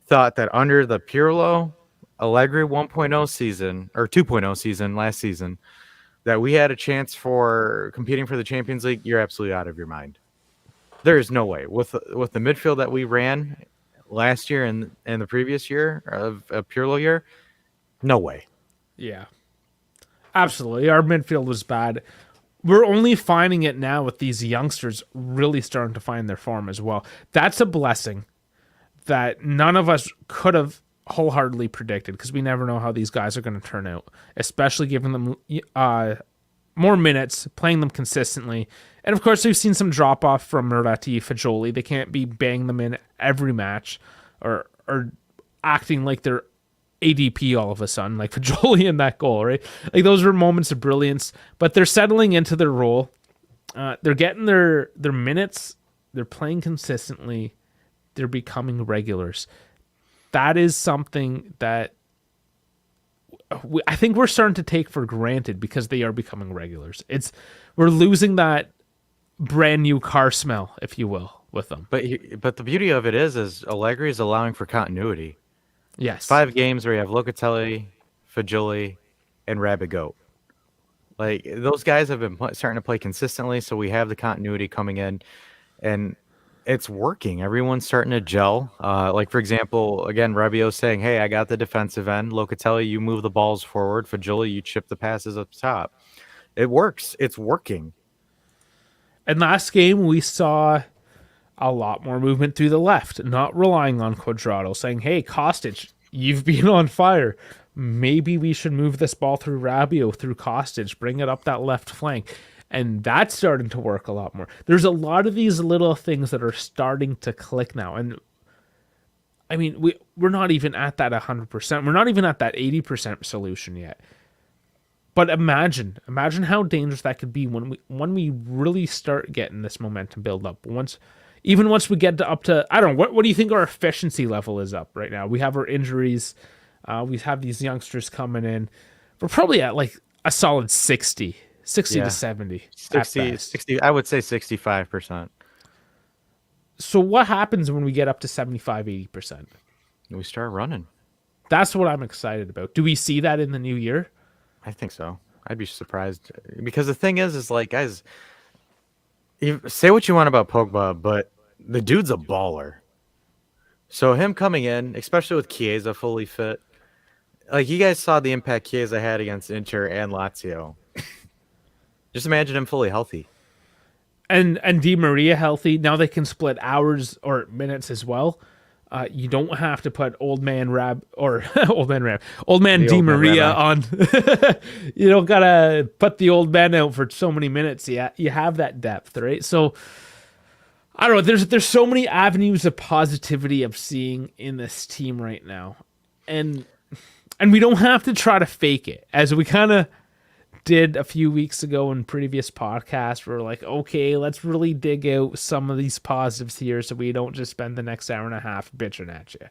thought that under the Pirlo, Allegri 1.0 season, or 2.0 season last season, that we had a chance for competing for the Champions League, you're absolutely out of your mind. There is no way. With the midfield that we ran last year and the previous year of a Pirlo year, no way. Yeah, absolutely. Our midfield was bad. We're only finding it now with these youngsters really starting to find their form as well. That's a blessing that none of us could have wholeheartedly predicted, because we never know how these guys are going to turn out, especially giving them more minutes, playing them consistently. And of course, we've seen some drop off from Murati, Fagioli. They can't be banging them in every match or acting like they're ADP all of a sudden, like Fagioli in that goal, right? Like, those were moments of brilliance, but they're settling into their role. They're getting their minutes. They're playing consistently. They're becoming regulars. That is something that I think we're starting to take for granted, because they are becoming regulars. We're losing that brand new car smell, if you will, with them. But the beauty of it is Allegri is allowing for continuity. Yes. 5 games where you have Locatelli, Fagioli, and Rabbit Goat. Like, those guys have been starting to play consistently, so we have the continuity coming in, and it's working. Everyone's starting to gel. Like, for example, again, Rabiot saying, hey, I got the defensive end. Locatelli, you move the balls forward. Fagioli, you chip the passes up top. It works. It's working. And last game, we saw a lot more movement through the left, not relying on Cuadrado, saying, hey, Kostic, you've been on fire. Maybe we should move this ball through Rabiot, through Kostic, bring it up that left flank. And that's starting to work a lot more. There's a lot of these little things that are starting to click now. And I mean, we're not even at that 100%. We're not even at that 80% solution yet. But imagine how dangerous that could be when we really start getting this momentum build up. Once we get up to, I don't know, what do you think our efficiency level is up right now? We have our injuries. We have these youngsters coming in. We're probably at like a solid 60 to 70. 60, I would say 65%. So what happens when we get up to 75, 80%? We start running. That's what I'm excited about. Do we see that in the new year? I think so. I'd be surprised, because the thing is like, guys, you say what you want about Pogba, but the dude's a baller. So him coming in, especially with Chiesa fully fit, like, you guys saw the impact Chiesa had against Inter and Lazio. Just imagine him fully healthy. And Di Maria healthy. Now they can split hours or minutes as well. You don't have to put old man Di Maria on. You don't gotta put the old man out for so many minutes. Yeah, you have that depth, right? So I don't know. There's so many avenues of positivity of seeing in this team right now, and we don't have to try to fake it, as we kind of did a few weeks ago in previous podcasts. We're like, okay, let's really dig out some of these positives here, so we don't just spend the next hour and a half bitching at you.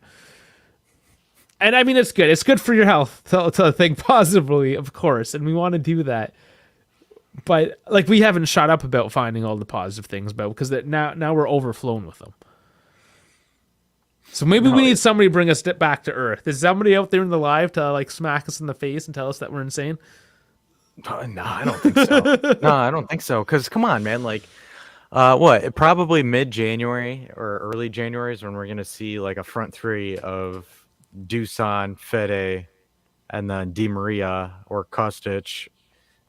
And I mean, it's good. It's good for your health to think positively, of course, and we want to do that. But like, we haven't shut up about finding all the positive things about, because now we're overflowing with them. So maybe we need somebody to bring us back to earth. Is somebody out there in the live to like smack us in the face and tell us that we're insane? No, I don't think so. No, I don't think so. Because come on, man. Like, probably mid-January or early January is when we're going to see like a front three of Dusan, Fede, and then Di Maria or Kostic.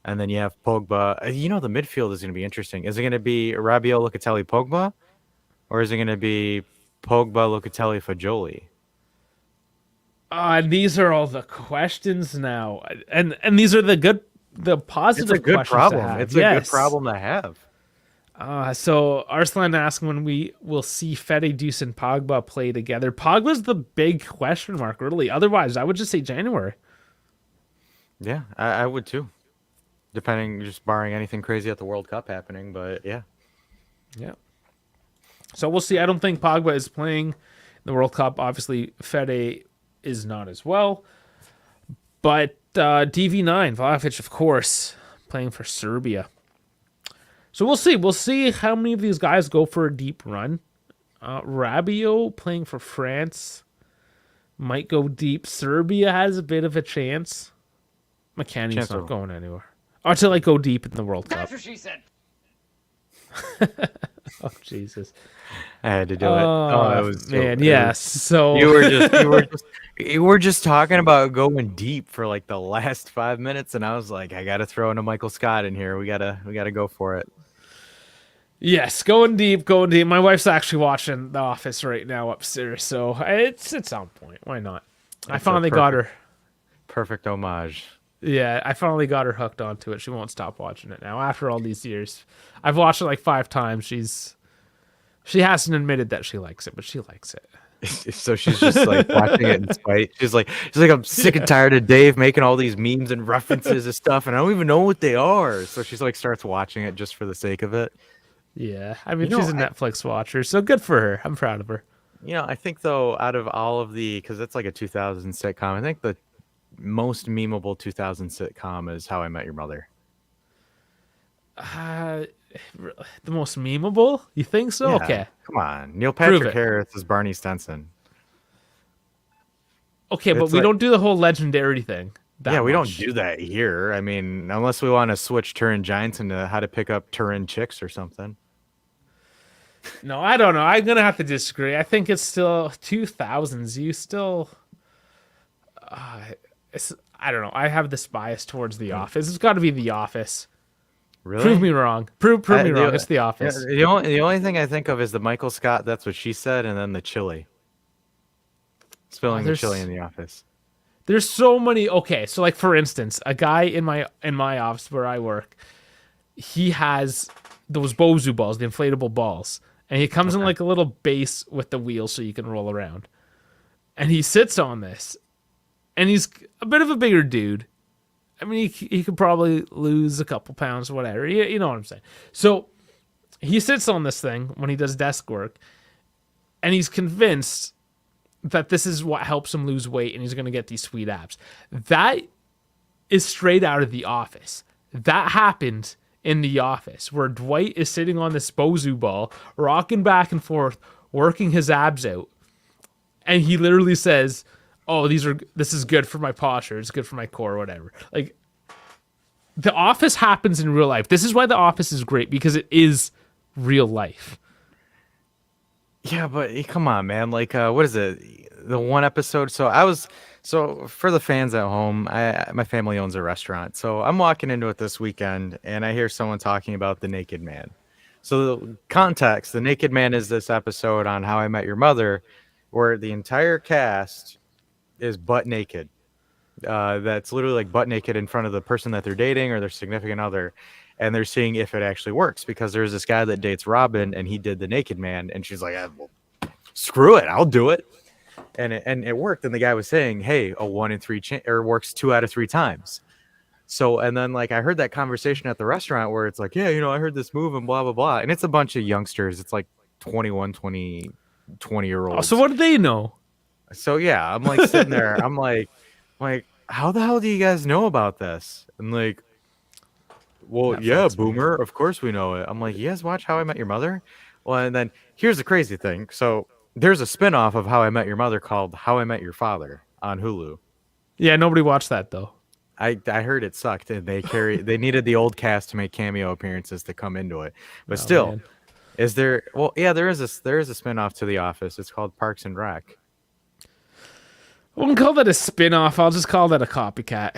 And then you have Pogba. You know, the midfield is going to be interesting. Is it going to be Rabiot, Locatelli, Pogba? Or is it going to be Pogba, Locatelli, Fagioli? These are all the questions now. And these are the positive questions. It's a good problem. To have. It's a good problem to have. So Arslan asked when we will see Fede, Deuce, and Pogba play together. Pogba's the big question mark, really. Otherwise, I would just say January. Yeah, I would too. depending, just barring anything crazy at the World Cup happening. But yeah, Yeah. So we'll see. I don't think Pogba is playing in the World Cup. Obviously, Fede is not as well. But DV9, Vlahovic, of course, playing for Serbia. So we'll see. We'll see how many of these guys go for a deep run. Rabiot playing for France might go deep. Serbia has a bit of a chance. McKennie's not going anywhere. Or to like go deep in the World Cup. That's what she said. Oh Jesus! I had to do it. Oh, it was man. Yes. So you were just talking about going deep for like the last 5 minutes, and I was like, I got to throw in a Michael Scott in here. We gotta go for it. yes, going deep. My wife's actually watching The Office right now upstairs, so it's on point. Why not? I finally got her. Perfect homage. Yeah, I finally got her hooked onto it. She won't stop watching it now. After all these years, I've watched it like 5 times. She hasn't admitted that she likes it, but she likes it. So she's just like watching it in spite. She's like, I'm sick and tired of Dave making all these memes and references and stuff, and I don't even know what they are. So she's like starts watching it just for the sake of it. Yeah, I mean, she's a Netflix watcher, so good for her. I'm proud of her. I think though, out of all of because it's like a 2000 sitcom, I think the most memeable 2000 sitcom is How I Met Your Mother. The most memeable? You think so? Yeah, Okay. come on. Neil Prove Patrick it. Harris is Barney Stinson. Okay, but we don't do the whole legendary thing. Yeah, we don't much. do that here. I mean, unless we want to switch Turin Giants into How to Pick Up Turin Chicks or something. No, I don't know. I'm gonna have to disagree. I think it's still 2000s. You still, I don't know. I have this bias towards The Office. It's got to be The Office. Really? Prove me wrong. Prove me wrong. It's The Office. The only thing I think of is the Michael Scott. That's what she said, and then the chili. Spilling the chili in The Office. There's so many. Okay, so like for instance, a guy in my office where I work, he has those Bozu balls, the inflatable balls, and he comes in like a little base with the wheel so you can roll around, and he sits on this, and he's a bit of a bigger dude. I mean, he could probably lose a couple pounds, whatever. You know what I'm saying. So he sits on this thing when he does desk work, and he's convinced that this is what helps him lose weight, and he's going to get these sweet abs. That is straight out of The Office. That happened in The Office, where Dwight is sitting on this Bozu ball, rocking back and forth, working his abs out, and he literally says, "Oh, this is good for my posture. It's good for my core, whatever." Like, The Office happens in real life. This is why The Office is great, because it is real life. Yeah, but come on, man. Like, what is it? The one episode. So for the fans at home, my family owns a restaurant. So I'm walking into it this weekend, and I hear someone talking about the Naked Man. So the context: the Naked Man is this episode on How I Met Your Mother, where the entire cast is butt naked. That's literally like butt naked in front of the person that they're dating or their significant other, and they're seeing if it actually works, because there's this guy that dates Robin, and he did the Naked Man, and she's like, well, screw it, I'll do it, and it worked. And the guy was saying, hey, a 1 in 3 or works 2 out of 3 times. So, and then like I heard that conversation at the restaurant where it's like, yeah, I heard this move and blah blah blah, and it's a bunch of youngsters. It's like 21, 20-year-olds. Oh, so what do they know? So yeah, I'm like sitting there, I'm like, how the hell do you guys know about this? And like, well, Netflix, yeah, boomer, of course we know it. I'm like, you guys watch How I Met Your Mother? Well, and then here's the crazy thing. So there's a spinoff of How I Met Your Mother called How I Met Your Father on Hulu. Yeah, nobody watched that though. I heard it sucked, and they needed the old cast to make cameo appearances to come into it. But still, man. Is there? Well, yeah, there is a spinoff to The Office. It's called Parks and Rec. I wouldn't call that a spin-off. I'll just call that a copycat.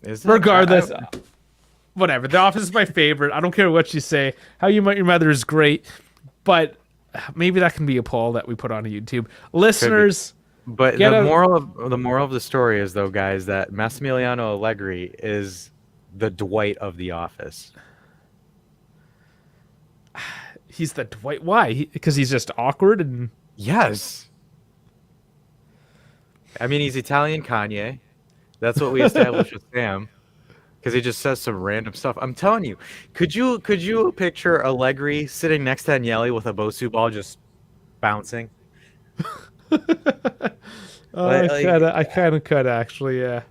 Is it? Regardless, whatever. The Office is my favorite. I don't care what you say. How You Met Your Mother is great, but maybe that can be a poll that we put on YouTube. Listeners, but the moral of the story is, though, guys, that Massimiliano Allegri is the Dwight of The Office. He's the Dwight. Why? Because he's just awkward and yes. I mean, he's Italian Kanye. That's what we established with Sam. because he just says some random stuff. I'm telling you, could you picture Allegri sitting next to Agnelli with a Bosu ball just bouncing? I kind of could actually, yeah.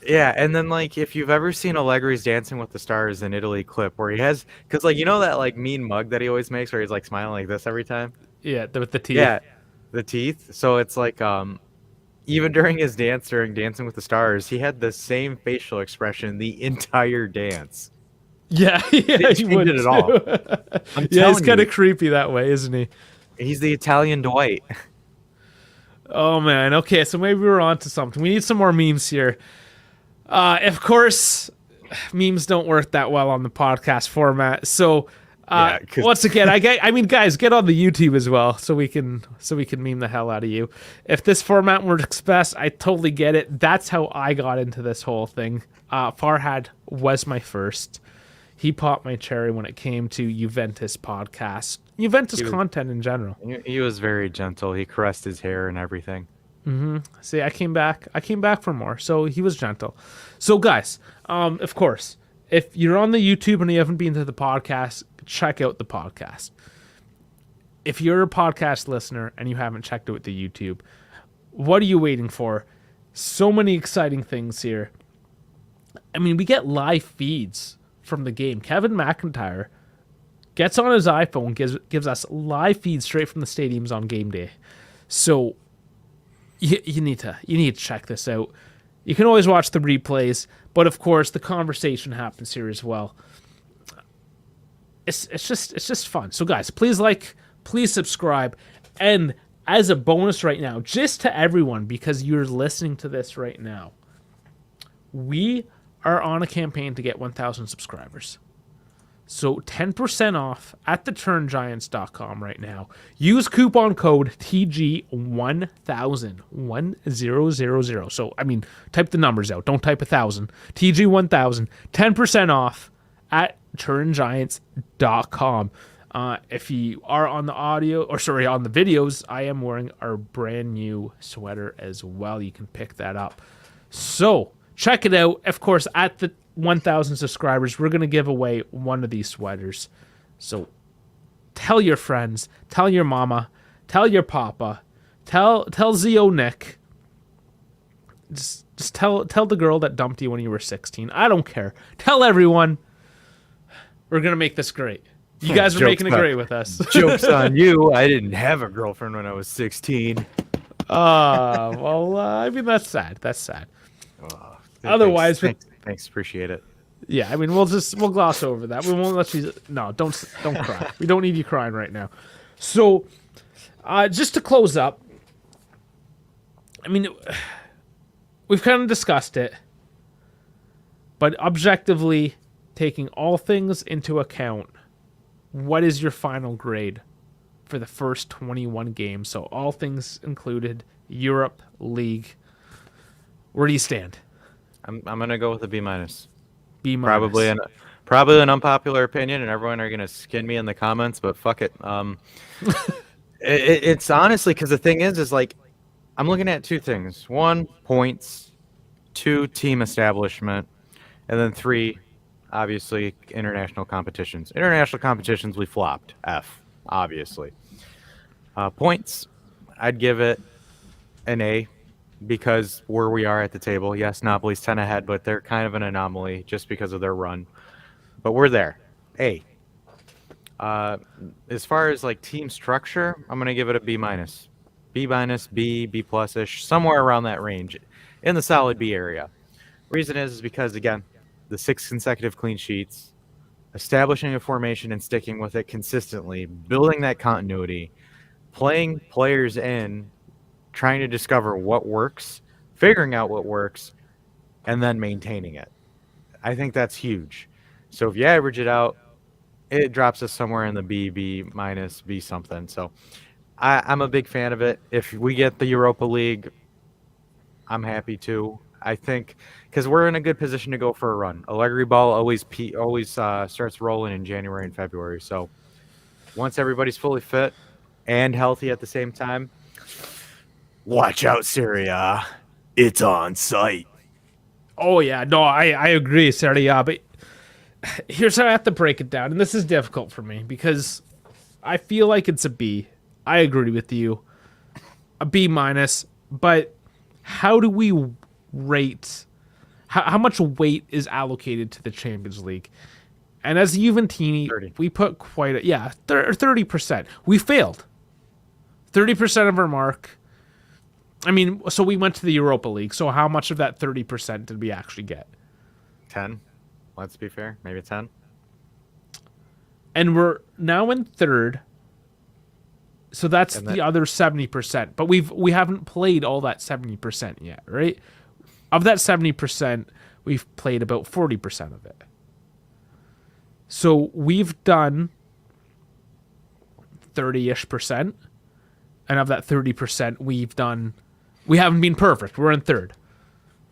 Yeah, and then like if you've ever seen Allegri's Dancing with the Stars in Italy clip where he has, because like you know that like mean mug that he always makes where he's like smiling like this every time. Yeah, with the teeth. Yeah, the teeth. So it's like even during his dance during Dancing with the Stars, he had the same facial expression the entire dance. Yeah, He he would did it all. too. I'm Yeah, he's telling kind you, of creepy that way, isn't he? he's the Italian Dwight. Oh man. Okay, so maybe we're on to something. We need some more memes here. Of course, memes don't work that well on the podcast format. So, Yeah, 'cause- once again, I mean, guys, get on the YouTube as well, so we can meme the hell out of you. If this format works best, I totally get it. That's how I got into this whole thing. Farhad was my first. He popped my cherry when it came to Juventus podcast, Juventus content in general. He was very gentle. He caressed his hair and everything. See, I came back for more, so he was gentle. So guys, of course, if you're on the YouTube and you haven't been to the podcast, check out the podcast. If you're a podcast listener and you haven't checked out the YouTube, what are you waiting for? So many exciting things here. I mean, we get live feeds from the game. Kevin McIntyre gets on his iPhone, gives us live feeds straight from the stadiums on game day. So you need to check this out. You can always watch the replays, but of course the conversation happens here as well. It's just fun. So guys, please like, please subscribe, and as a bonus right now, just to everyone because you're listening to this right now, we are on a campaign to get 1,000 subscribers. So 10% off at theturngiants.com right now. Use coupon code TG1000. 1000. So, I mean, type the numbers out. Don't type 1,000. TG1000. 10% off at turngiants.com. If you are on the on the videos, I am wearing our brand new sweater as well. You can pick that up. So, check it out. Of course, at the 1,000 subscribers, we're going to give away one of these sweaters. So tell your friends, tell your mama, tell your papa, tell Zio Nick. Just tell the girl that dumped you when you were 16. I don't care. Tell everyone. We're going to make this great. You guys are making it great with us. Joke's on you. I didn't have a girlfriend when I was 16. Well, I mean, that's sad. That's sad. Otherwise, thanks, appreciate it. Yeah, I mean, we'll gloss over that. We won't let you. No, don't cry. We don't need you crying right now. So, just to close up, I mean, we've kind of discussed it, but objectively, taking all things into account, what is your final grade for the first 21 games? So, all things included, Europe, League. Where do you stand? I'm gonna go with a B minus. B minus. Probably an unpopular opinion, and everyone are gonna skin me in the comments, but fuck it. It's honestly because the thing is like I'm looking at two things: 1, points; 2, team establishment; and then 3, obviously international competitions. International competitions we flopped. F, obviously. Points, I'd give it an A. Because where we are at the table, yes, Napoli's 10 ahead, but they're kind of an anomaly just because of their run. But we're there. A. As far as like team structure, I'm gonna give it a B minus, B minus, B plus ish, somewhere around that range, in the solid B area. Reason is because again, the 6 consecutive clean sheets, establishing a formation and sticking with it consistently, building that continuity, playing players in. Trying to discover what works, figuring out what works, and then maintaining it. I think that's huge. So if you average it out, it drops us somewhere in the B minus, B something. So I'm a big fan of it. If we get the Europa League, I'm happy too. I think because we're in a good position to go for a run. Allegri ball always starts rolling in January and February. So once everybody's fully fit and healthy at the same time, watch out, Serie. It's on site. Oh yeah, no, I agree, Serie A, but here's how I have to break it down, and this is difficult for me because I feel like it's a B. I agree with you, a B minus. But how do we rate? How much weight is allocated to the Champions League? And as Juventini, 30. we put quite 30%. We failed 30% of our mark. I mean, so we went to the Europa League. So how much of that 30% did we actually get? 10. Let's be fair. Maybe 10. And we're now in third. So that's And the other 70%. But we haven't played all that 70% yet, right? Of that 70%, we've played about 40% of it. So we've done 30-ish%. And of that 30%, we haven't been perfect. We're in third.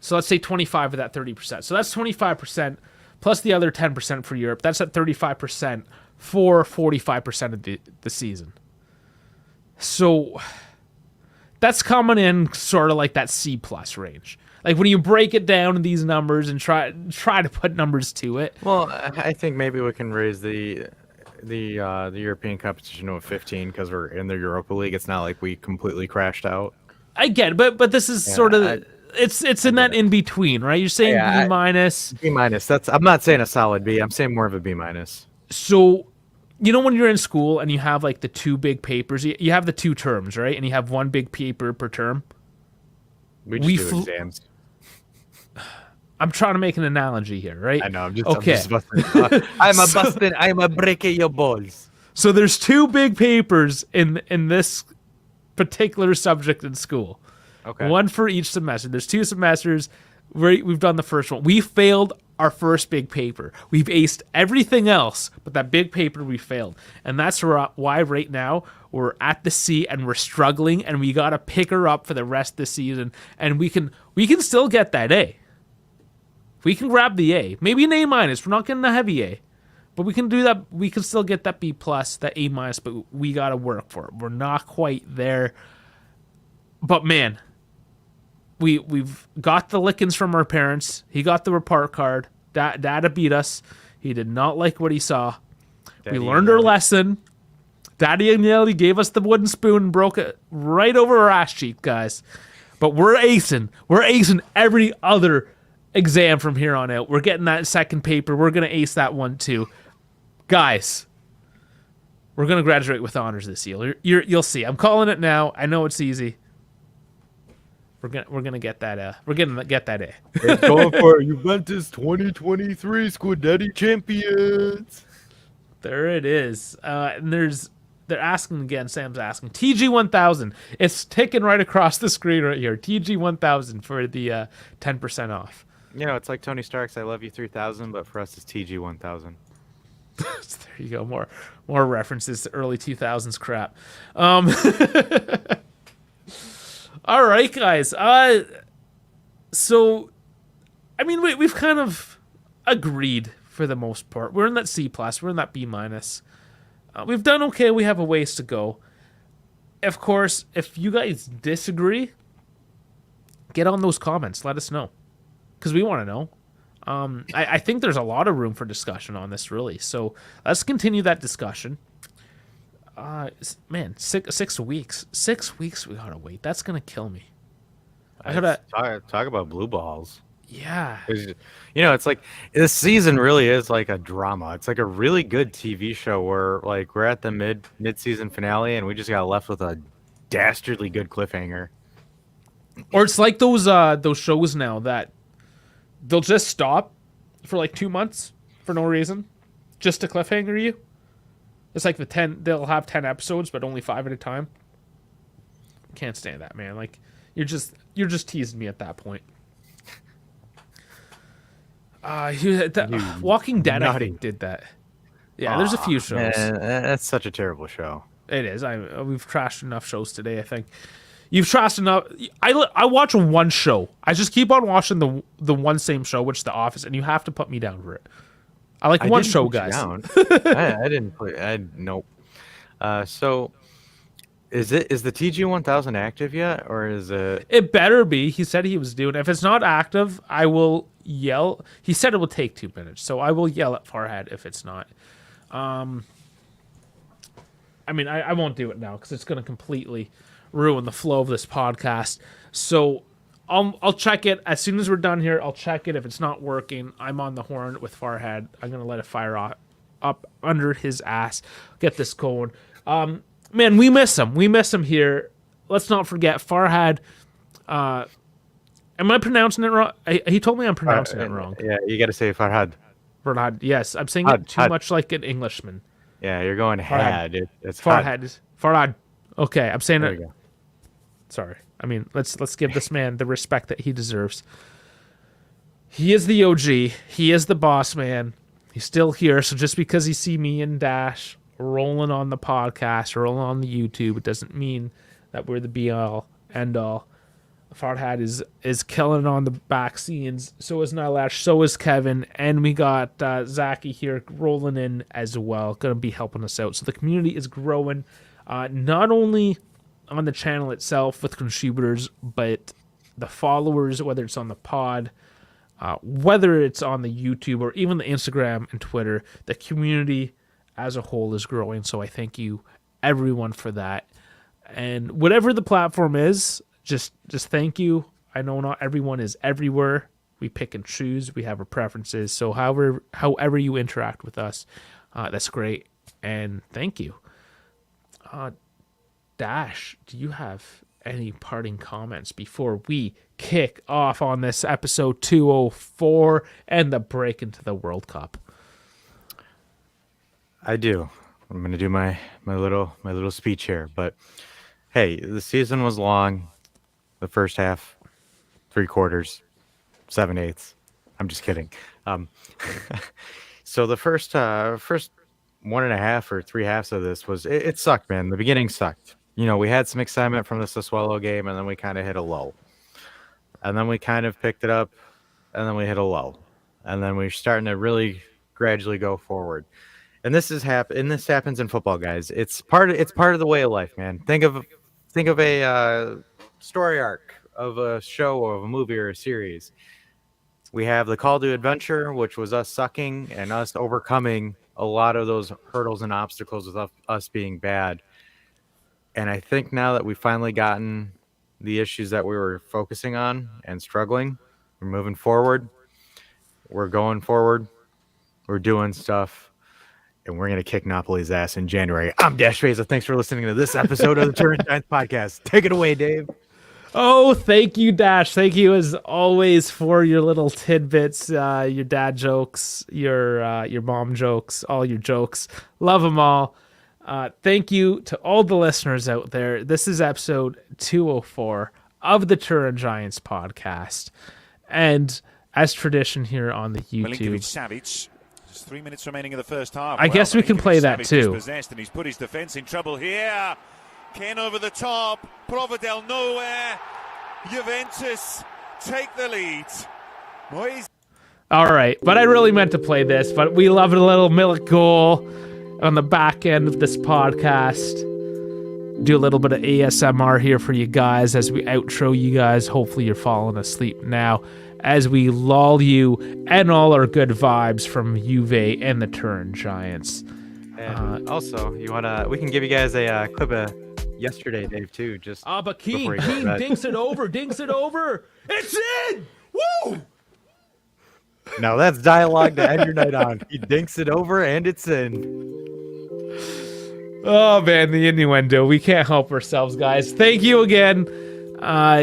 So let's say 25 of that 30%. So that's 25% plus the other 10% for Europe. That's at 35% for 45% of the season. So that's coming in sort of like that C plus range. Like when you break it down in these numbers and try to put numbers to it. Well, I think maybe we can raise the European competition to a 15 because we're in the Europa League. It's not like we completely crashed out. I get it, but this is sort of it's in that in between, right? You're saying B minus. B minus. I'm not saying a solid B. I'm saying more of a B minus. So, you know when you're in school and you have like the two big papers, you have the two terms, right? And you have one big paper per term. We just do exams. I'm trying to make an analogy here, right? I know. I'm just busting. I'm a breaking your balls. So there's two big papers in this particular subject in school. Okay. One for each semester. There's 2 semesters. We've done the first one. We failed our first big paper. We've aced everything else, but that big paper we failed. And that's why right now we're at the C and we're struggling, and we got to pick her up for the rest of the season. And we can still get that A. We can grab the A. Maybe an A minus. We're not getting a heavy A. But we can do that. We can still get that B plus, that A minus, but we got to work for it. We're not quite there. But man, we've got the lickings from our parents. He got the report card. Dada beat us. He did not like what he saw. We learned our lesson. Daddy Agnelli gave us the wooden spoon and broke it right over our ass cheek, guys. But we're acing. We're acing every other exam from here on out. We're getting that second paper. We're going to ace that one too. Guys, we're going to graduate with honors this year. You'll see. I'm calling it now. I know it's easy. We're gonna get that. We're gonna get that A. It's going for Juventus 2023 Scudetti champions. There it is. And they're asking again. Sam's asking TG1000. It's ticking right across the screen right here. TG1000 for the 10% off. You know, it's like Tony Stark's "I Love You 3000," but for us, it's TG1000. There you go. More references to early 2000s crap. All right, guys. So, I mean, we've kind of agreed for the most part. We're in that C plus. We're in that B minus. We've done okay. We have a ways to go. Of course, if you guys disagree, get on those comments. Let us know, because we want to know. I think there's a lot of room for discussion on this, really. So let's continue that discussion. Man, 6 weeks. 6 weeks we gotta wait. That's gonna kill me. I gotta talk about blue balls. Yeah. You know, it's like this season really is like a drama. It's like a really good TV show where like we're at the mid-season finale and we just got left with a dastardly good cliffhanger. Or it's like those shows now that they'll just stop for like 2 months for no reason, just to cliffhanger you. It's like they'll have 10 episodes, but only 5 at a time. Can't stand that, man. Like you're just teasing me at that point. Walking Dead, I think, did that. Yeah, there's a few shows. Man, that's such a terrible show. It is. We've trashed enough shows today, I think. You've trashed enough. I watch one show. I just keep on watching the one same show, which is The Office, and you have to put me down for it. I like one show, guys. I didn't put. Nope. So Is the TG1000 active yet, or is it? It better be. He said he was doing it. If it's not active, I will yell. He said it will take 2 minutes, so I will yell at Farhad if it's not. I mean, I won't do it now because it's going to completely ruin the flow of this podcast. So I'll check it as soon as we're done here. I'll check it. If it's not working, I'm on the horn with Farhad. I'm going to let it fire up under his ass. Get this going. Man, we miss him. We miss him here. Let's not forget Farhad. Am I pronouncing it wrong? He told me I'm pronouncing it wrong. Yeah, you got to say Farhad. Farhad. Yes, I'm saying it too much like an Englishman. Yeah, you're going had. It's Farhad. Farhad. Okay, I'm saying There it. we go. Sorry. I mean, let's give this man the respect that he deserves. He is the OG. He is the boss man. He's still here. So just because you see me and Dash rolling on the podcast, rolling on the YouTube, it doesn't mean that we're the be all end all. Farhad is killing on the back scenes. So is Nylash. So is Kevin. And we got Zachy here rolling in as well. Going to be helping us out. So the community is growing, not only on the channel itself with contributors, but the followers, whether it's on the pod, whether it's on the YouTube or even the Instagram and Twitter. The community as a whole is growing. So I thank you everyone for that. And whatever the platform is, just thank you. I know not everyone is everywhere. We pick and choose. We have our preferences. So however you interact with us, that's great. And thank you. Dash, do you have any parting comments before we kick off on this episode 204 and the break into the World Cup? I do. I'm gonna do my little speech here, but hey, the season was long. The first half, 3/4, 7/8. I'm just kidding. So the first 1.5 or 3 halves of this was it sucked, man. The beginning sucked. You know, we had some excitement from the Sassuolo game, and then we kind of hit a lull, and then we kind of picked it up, and then we hit a lull, and then we're starting to really gradually go forward. And this happens in football, guys. It's part of the way of life, man. Think of a story arc of a show or of a movie or a series. We have the Call to Adventure, which was us sucking and us overcoming a lot of those hurdles and obstacles with us being bad. And I think now that we've finally gotten the issues that we were focusing on and struggling, we're moving forward. We're going forward. We're doing stuff. And we're going to kick Napoli's ass in January. I'm Dash Beza. Thanks for listening to this episode of the Turn Giants Podcast. Take it away, Dave. Oh, thank you, Dash. Thank you, as always, for your little tidbits, your dad jokes, your mom jokes, all your jokes. Love them all. Thank you to all the listeners out there. This is episode 204 of the Turin Giants podcast. And as tradition here on the YouTube, Savic. There's 3 minutes remaining in the first half. I guess we can play that too. Possessed, and he's put his defense in trouble here. Kean over the top. Provedel nowhere. Juventus take the lead. Boys. All right, but I really meant to play this, but we love a little Milik goal on the back end of this podcast. Do a little bit of ASMR here for you guys as we outro you guys. Hopefully you're falling asleep now as we lull you and all our good vibes from Juve and the Turin Giants. And also, we can give you guys a clip of yesterday, Dave, too. Just but Kean before you go to bed. dinks it over. It's in! Woo! Now that's dialogue to end your night on. He dinks it over and it's in. Oh man, the innuendo. We can't help ourselves, guys. Thank you again.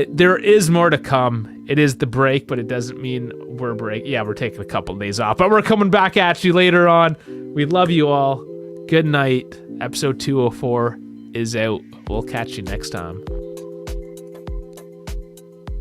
There is more to come. It is the break, but it doesn't mean we're we're taking a couple of days off, but we're coming back at you later on. We love you all. Good night. Episode 204 is out. We'll catch you next time.